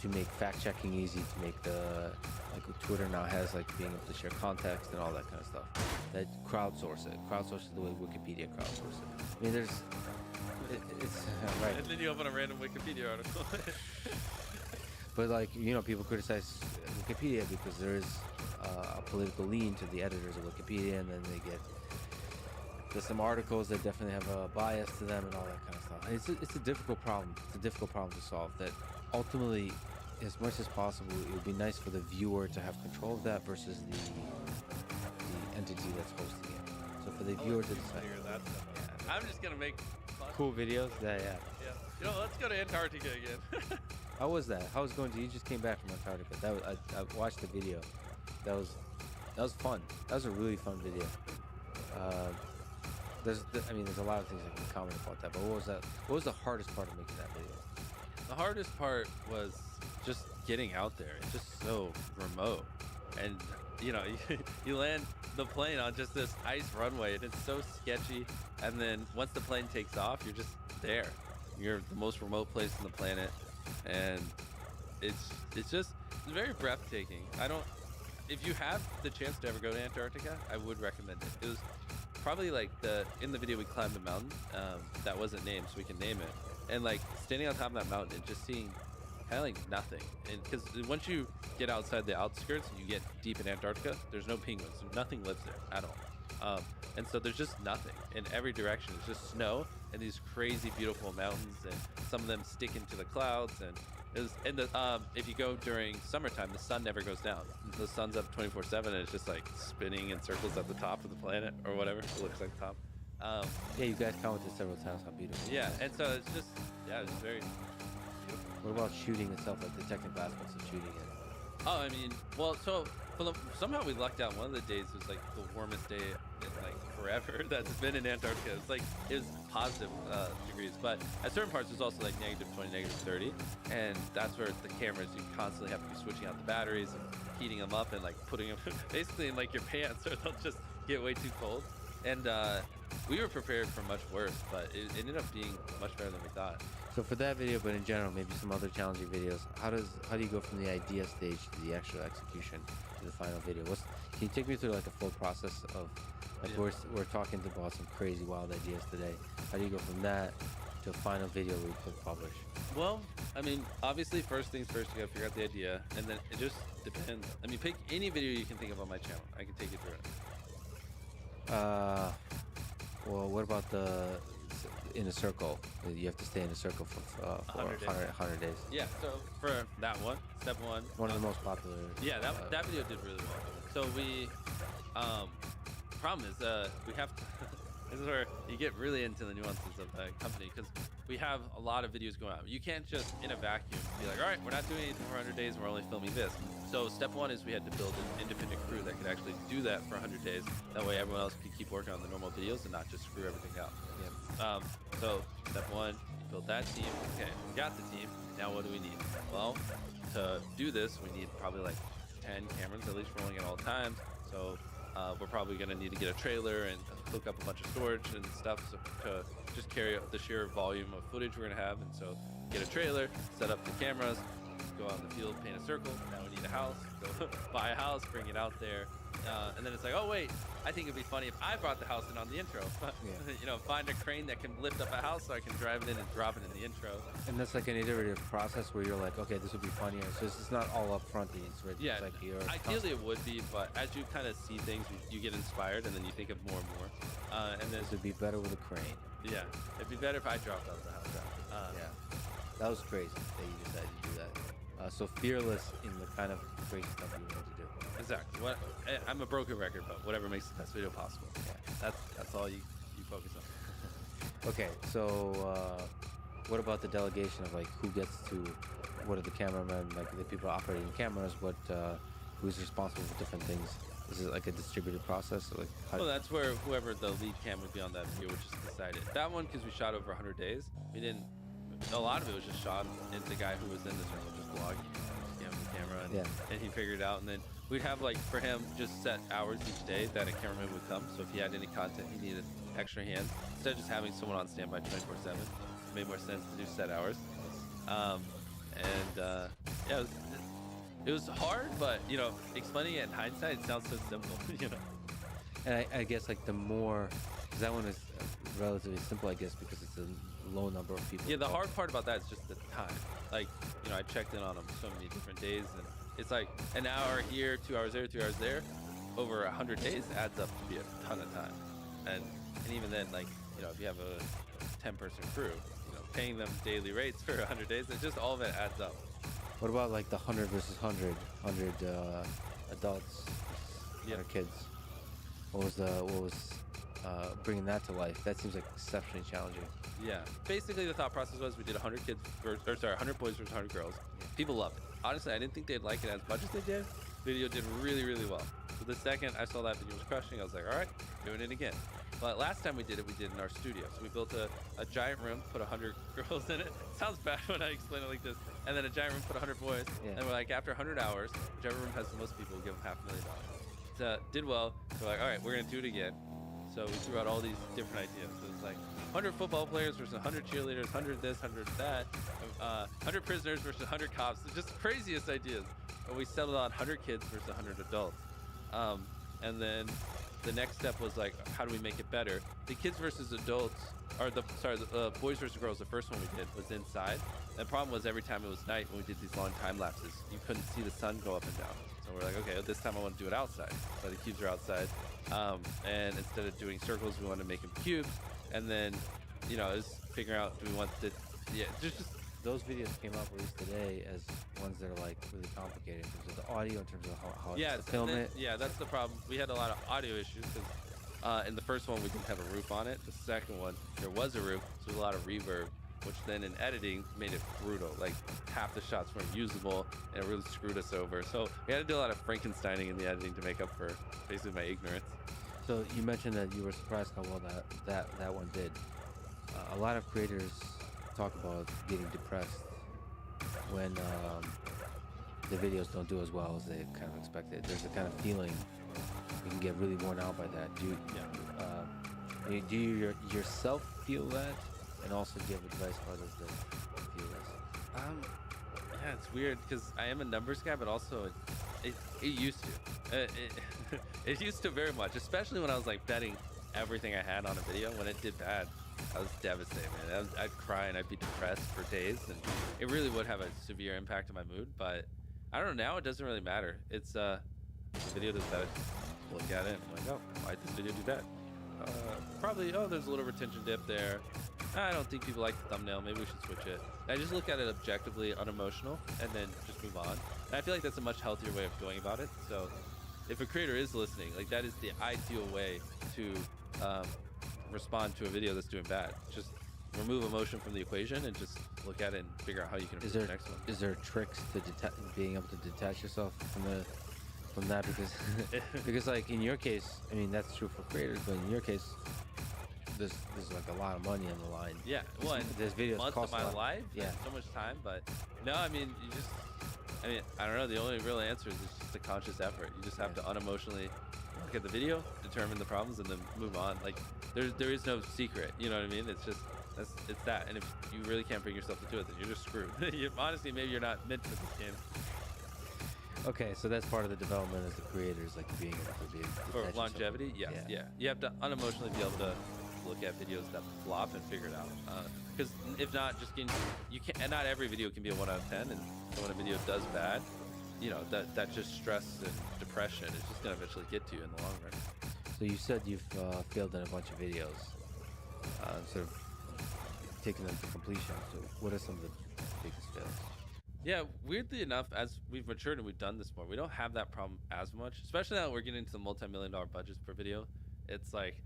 to make fact checking easy, to make like what Twitter now has, like being able to share context and all that kind of stuff. That crowdsource it. Crowdsource it the way Wikipedia crowdsource it. I mean, it's right. And then you open a random Wikipedia article. But like, you know, people criticize Wikipedia because there is a political lean to the editors of Wikipedia, and then there's some articles that definitely have a bias to them and all that kind of stuff. And it's a difficult problem. It's a difficult problem to solve. That ultimately, as much as possible, it would be nice for the viewer to have control of that versus the entity that's hosting it. So for the viewer to decide. I'm just gonna make fun. Cool videos. Yeah. Yeah. You know, let's go to Antarctica again. How was that? How was going to? You just came back from Antarctica. I watched the video. That was fun. That was a really fun video. There's a lot of things I can comment about that. But what was that? What was the hardest part of making that video? The hardest part was just getting out there. It's just so remote, and you know, you land the plane on just this ice runway, and it's so sketchy. And then once the plane takes off, you're just there. You're the most remote place on the planet, and it's very breathtaking. If you have the chance to ever go to Antarctica, I would recommend it. It was probably like in the video we climbed a mountain that wasn't named, so we can name it, and like standing on top of that mountain and just seeing kind of like nothing. And because once you get outside the outskirts and you get deep in Antarctica, there's no penguins, so nothing lives there at all. And so there's just nothing in every direction. It's just snow and these crazy beautiful mountains, and some of them stick into the clouds. If you go during summertime, the sun never goes down. The sun's up 24/7, and it's just like spinning in circles at the top of the planet or whatever. It looks like the top. Yeah, you guys commented several times how beautiful. Yeah, and so it's just it's very beautiful. What about shooting itself? Like the technical aspects of shooting it. Oh, I mean, well, so somehow we lucked out. One of the days was like the warmest day in like forever that's been in Antarctica. It's like it was positive degrees, but at certain parts it was also like -20, -30, and that's where the cameras you constantly have to be switching out the batteries and heating them up and like putting them basically in like your pants, or they'll just get way too cold. And we were prepared for much worse, but it ended up being much better than we thought. So for that video, but in general, maybe some other challenging videos. How do you go from the idea stage to the actual execution to the final video? Can you take me through like a full process of like Yeah. we're talking about some crazy wild ideas today. How do you go from that to a final video where you can publish? Well, I mean, obviously, first things first, you gotta figure out the idea, and then it just depends. I mean, pick any video you can think of on my channel. I can take you through it. Well, what about in a circle. You have to stay in a circle for 100 days. 100 days. Yeah. So for that one, step one. One of the most popular. Yeah, that video did really well. So we, problem is, we have to. This is where you get really into the nuances of the company because we have a lot of videos going out. You can't just in a vacuum be like, all right, we're not doing anything for 100 days. We're only filming this. So step one is we had to build an independent crew that could actually do that for 100 days. That way everyone else could keep working on the normal videos and not just screw everything out. Yeah. So step one, build that team. Okay, we got the team. Now what do we need? Well, to do this, we need probably like 10 cameras at least rolling at all times. So we're probably going to need to get a trailer and hook up a bunch of storage and stuff to just carry the sheer volume of footage we're going to have. And so get a trailer, set up the cameras, go out in the field, paint a circle. Now we need a house, go buy a house, bring it out there. And then it's like, oh wait, I think it'd be funny if I brought the house in on the intro. You know, find a crane that can lift up a house so I can drive it in and drop it in the intro. And that's like an iterative process where you're like, okay, this would be funnier. So it's not all up front. It's Yeah, like ideally it would be, but as you kind of see things, you get inspired and then you think of more and more. And then this would be better with a crane. yeah, it'd be better if I dropped out the house. Yeah, that was crazy that you decided to do that. So fearless in the kind of crazy stuff you wanted to do. Exactly. I'm a broken record, but whatever makes the best video possible. Yeah, that's all you focus on. Okay, so what about the delegation of like who gets to, what are the cameramen, like the people operating cameras, who's responsible for different things? Is it like a distributed process? Or like well, that's where whoever the lead cam would be on that video, which is decided. That one, because we shot over 100 days, we didn't. A lot of it was just shot, and the guy who was in this room was just vlogging, the camera, and he figured it out. And then we'd have like for him just set hours each day that a cameraman would come. So if he had any content he needed extra hands, instead of just having someone on standby 24/7, it made more sense to do set hours. Yeah, it was hard, but you know, explaining it in hindsight, it sounds so simple, you know. And I guess like the more, because that one is relatively simple, I guess, because it's a low number of people. Yeah, the hard part about that is just the time. Like, you know, I checked in on them so many different days, and it's like an hour here, 2 hours there, 2 hours there. Over 100 days adds up to be a ton of time. And even then, like, you know, if you have a 10-person crew, you know, paying them daily rates for 100 days, it's just all of it adds up. What about like the 100 versus 100 adults, 100 kids? What was bringing that to life? That seems like exceptionally challenging. Yeah, basically the thought process was we did 100 kids, 100 boys versus 100 girls. People loved it. Honestly, I didn't think they'd like it as much as they did. The video did really, really well. So the second I saw that video was crushing, I was like, all right, doing it again. But last time we did it in our studio. So we built a giant room, put 100 girls in it. Sounds bad when I explain it like this. And then a giant room, put 100 boys. Yeah. And we're like, after 100 hours, whichever room has the most people, we'll give them $500,000. So did well. So we're like, all right, we're going to do it again. So we threw out all these different ideas. So it's like 100 football players versus 100 cheerleaders, 100 this, 100 that, 100 prisoners versus 100 cops. Just the craziest ideas. And we settled on 100 kids versus 100 adults. And then the next step was like, how do we make it better? The kids versus adults, or the boys versus girls, the first one we did was inside. The problem was every time it was night when we did these long time lapses, you couldn't see the sun go up and down. So we're like, okay, this time I want to do it outside. So the cubes are outside. And instead of doing circles, we want to make them cubes. And then, you know, is figuring out, do we want the, just those videos came out released today as ones that are like really complicated in terms of the audio, in terms of how to film it. Yeah, that's the problem. We had a lot of audio issues because in the first one we didn't have a roof on it. The second one there was a roof, so there was a lot of reverb, which then in editing made it brutal. Like half the shots weren't usable, and it really screwed us over. So we had to do a lot of Frankensteining in the editing to make up for basically my ignorance. So you mentioned that you were surprised how well that one did. A lot of creators talk about getting depressed when the videos don't do as well as they kind of expected. There's a kind of feeling you can get really worn out by that. Do you yourself feel that, and also give advice for others that feel this? Yeah, it's weird because I am a numbers guy, but also it used to. It used to very much, especially when I was like betting everything I had on a video. When it did bad, I was devastated, man. I'd cry and I'd be depressed for days, and it really would have a severe impact on my mood. But I don't know, now it doesn't really matter. It's the video does bad. Look at it and I'm like, oh, why did this video do bad? Probably, there's a little retention dip there. I don't think people like the thumbnail. Maybe we should switch it. I just look at it objectively, unemotional, and then just move on. And I feel like that's a much healthier way of going about it. So if a creator is listening, like that is the ideal way to respond to a video that's doing bad. Just remove emotion from the equation and just look at it and figure out how you can improve the next one. Is there tricks to being able to detach yourself from that? Because because like in your case, I mean that's true for creators, but in your case, there's like a lot of money on the line. Yeah, well, and there's videos months cost of my a lot. life, Yeah. so much time, but no, I mean, I don't know. The only real answer is just a conscious effort. You just have to unemotionally look at the video, determine the problems, and then move on. Like there is no secret. You know what I mean? It's just it's that. And if you really can't bring yourself to do it, then you're just screwed. Honestly, maybe you're not meant for this game. Okay, so that's part of the development as a creator, is like being able to be For detach yourself. longevity, yes, yeah. You have to unemotionally be able to look at videos that flop and figure it out. Because if not, you can't. And not every video can be a 1 out of 10. And so when a video does bad, you know that just stress and depression is just gonna eventually get to you in the long run. So you said you've failed in a bunch of videos, sort of taking them to completion. So what are some of the biggest fails? Yeah, weirdly enough, as we've matured and we've done this more, we don't have that problem as much, especially now that we're getting into the multi-million-dollar budgets per video. It's like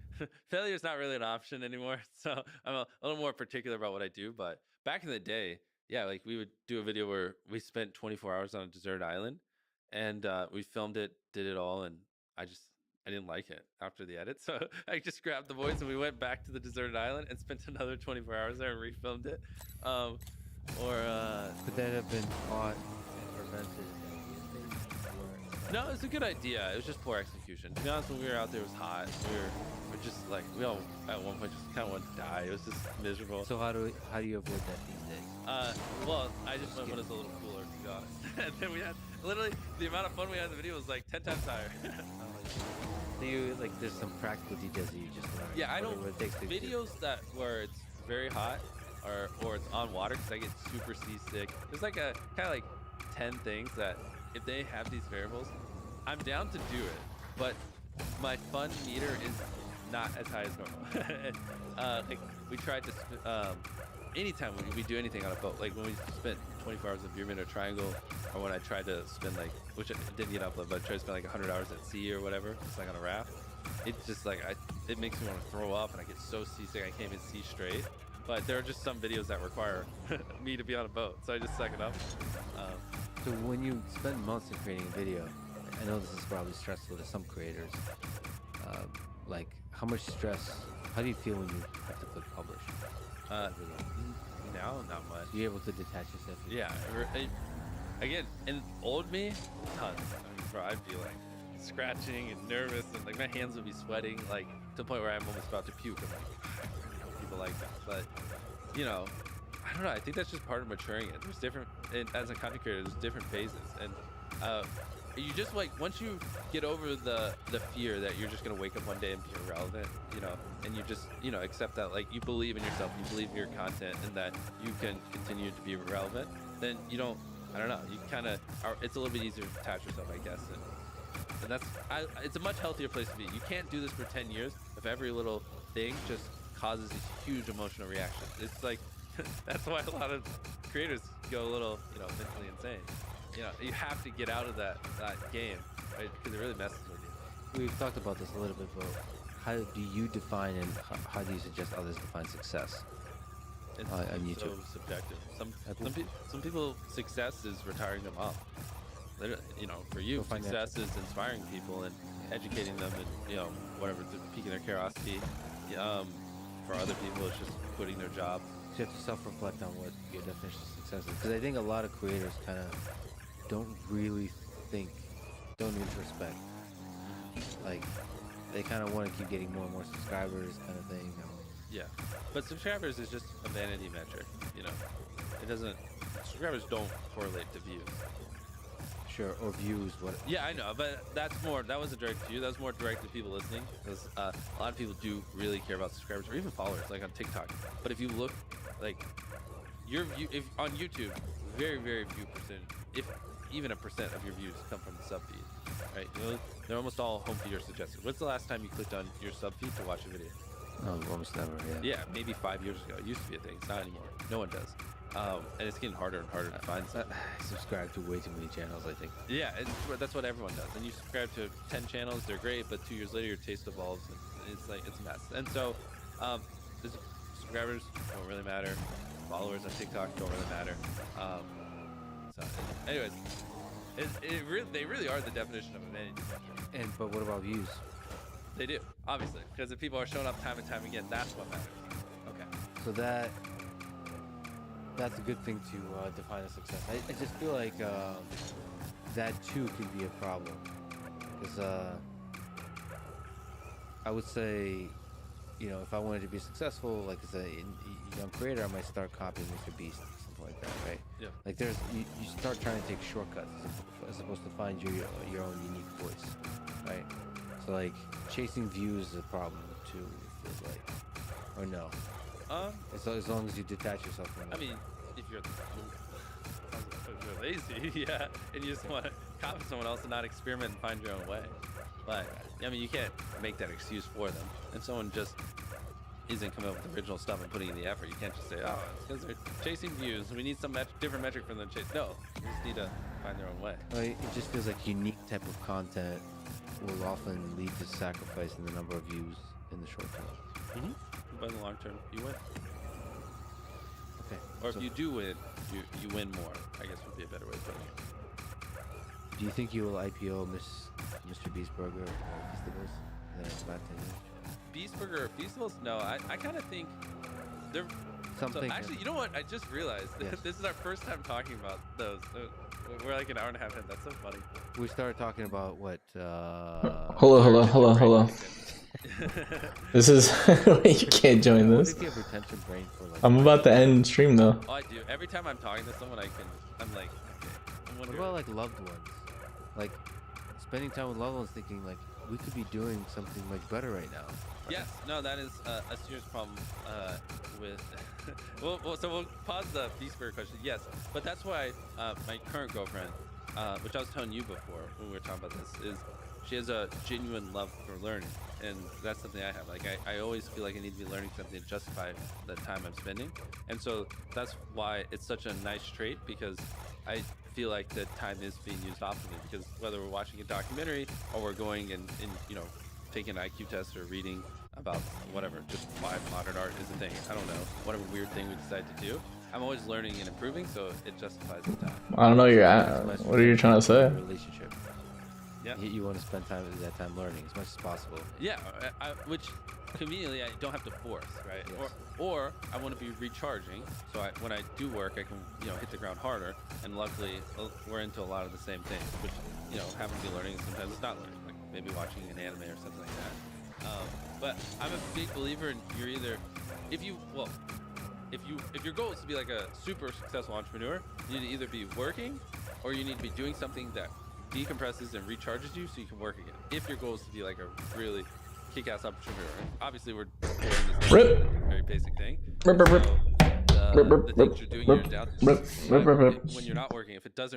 failure is not really an option anymore. So I'm a little more particular about what I do. But back in the day, yeah, like we would do a video where we spent 24 hours on a desert island and we filmed it, did it all. And I didn't like it after the edit. So I just grabbed the voice and we went back to the deserted island and spent another 24 hours there and refilmed it. Could that have been caught and prevented? No, it's a good idea. It was just poor execution. To be honest, when we were out there, it was hot. We're just like, we all at one point just kind of wanted to die. It was just miserable. So how do you avoid that these days? Well, I just went when it's a little cooler, to be honest. And then we had literally the amount of fun we had in the video was like 10 times higher. Do you like? There's some practical details that you just learned. Yeah, I don't. What it takes to Videos that where it's very hot or it's on water, because I get super seasick. There's like a kind of like 10 things that if they have these variables, I'm down to do it, but my fun meter is not as high as normal. Like we tried to anytime we do anything on a boat, like when we spent 24 hours of Bermuda Triangle, or when I tried to spend like, which I didn't get upload, but I tried to spend like 100 hours at sea or whatever, just like on a raft. It's just like it makes me want to throw up, and I get so seasick I can't even see straight. But there are just some videos that require me to be on a boat, so I just suck it up. So when you spend months in creating a video, I know this is probably stressful to some creators. Like how much stress? How do you feel when you have to click publish? Now, not much. You're able to detach yourself. Yeah. Again, in old me, tons. I mean, bro, I'd be like scratching and nervous, and like my hands would be sweating, like to the point where I'm almost about to puke. I'm like, I know people like that, but you know, I don't know. I think that's just part of maturing it. There's different, and as a content creator, there's different phases, and you just like once you get over the fear that you're just gonna wake up one day and be irrelevant, you know, and you just accept that like you believe in yourself, you believe in your content, and that you can continue to be relevant, then you don't. I don't know. You kind of are. It's a little bit easier to detach yourself, I guess, and that's. It's a much healthier place to be. You can't do this for 10 years if every little thing just causes these huge emotional reactions. It's like that's why a lot of creators go a little, mentally insane. You have to get out of that game, right? Because it really messes with you. We've talked about this a little bit, but how do you define and how do you suggest others define success? It's on so YouTube. subjective. Some people success is retiring them up. Literally, for you, So success is inspiring people and educating them and whatever, piquing their curiosity. For other people, it's just quitting their job. So you have to self-reflect on what your definition of success is, because I think a lot of creators kind of don't really don't introspect. Like they kind of want to keep getting more and more subscribers, kind of thing. Yeah, but subscribers is just a vanity metric. It doesn't. Subscribers don't correlate to views. Sure, or views. What? Yeah, I know, but that wasn't direct to you. That was more direct to people listening, because a lot of people do really care about subscribers or even followers, like on TikTok. But if you look, like your view, if on YouTube, very very few percent, if even 1% of your views come from the sub feed, right? They're almost all home feed or suggested. When's the last time you clicked on your sub feed to watch a video? No, almost never. Yeah. Yeah, maybe 5 years ago. It used to be a thing. It's not anymore. No one does. And it's getting harder and harder to find stuff. I subscribe to way too many channels, I think. Yeah, that's what everyone does. And you subscribe to 10 channels, they're great, but 2 years later your taste evolves, and it's like it's a mess. And so, the subscribers don't really matter. Followers on TikTok don't really matter. So, anyways, they really are the definition of a vanity metric. But what about views? They do, obviously, because if people are showing up time and time again, that's what matters. Okay. So that's a good thing to define as success. I just feel like that too can be a problem, because I would say, you know, if I wanted to be successful, like as a young creator, I might start copying Mr. Beast, something like that, right? Yeah. Like you start trying to take shortcuts as opposed to find your own unique voice, right? So like chasing views is a problem too. It feels like, or no? As long as you detach yourself from it. I mean, if you're lazy, yeah, and you just want to copy someone else and not experiment and find your own way. But I mean, you can't make that excuse for them. And someone just isn't coming up with original stuff and putting in the effort. You can't just say, oh, it's because they're chasing views. We need some different metric from them to chase. No, you just need to find their own way. It just feels like unique type of content will often lead to sacrificing the number of views in the short term. But in the long term, you win. Okay. Or So if you do win, you win more, I guess would be a better way of putting it. do you think you will IPO Mr. Beast Burger or Feastables in the next 5-10 years? Beast Burger or Feastables? No, I kind of think they're... Something. So actually, you know what? I just realized Yes. this is our first time talking about those. We're like an hour and a half in. That's so funny. We started talking about what? Hello. This is you can't join What this. if you have retention brain for like? I'm about to end stream though. Oh, I do. Every time I'm talking to someone, I'm like, okay. I What wonder. about like loved ones? Like spending time with loved ones, thinking like we could be doing something much better right now. Yes, no, that is a serious problem with. So we'll pause the Beast Burger question. Yes, but that's why my current girlfriend, which I was telling you before when we were talking about this, is she has a genuine love for learning, and that's something I have. Like I always feel like I need to be learning something to justify the time I'm spending, and so that's why it's such a nice trait, because I feel like the time is being used optimally, because whether we're watching a documentary or we're going and you know, taking an IQ test or reading about whatever, just why modern art is a thing. I don't know, whatever weird thing we decide to do. I'm always learning and improving, so it justifies the time. I don't know you're at. What are you trying to say? Relationship. Yeah. You want to spend that time learning as much as possible. Yeah, which conveniently I don't have to force, right? Yes. Or I want to be recharging, so when I do work, I can, you know, hit the ground harder. And luckily, we're into a lot of the same things, which, you know, happen to be learning, and sometimes it's not learning, like maybe watching an anime or something like that. But I'm a big believer in you're either, if your goal is to be like a super successful entrepreneur, you need to either be working or you need to be doing something that decompresses and recharges you so you can work again. If your goal is to be like a really kick-ass entrepreneur, and obviously we're doing this Rip. very basic thing. Rip, rip, rip. So the things you're doing, you're down. Rip, rip, rip, rip. When you're not working, if it doesn't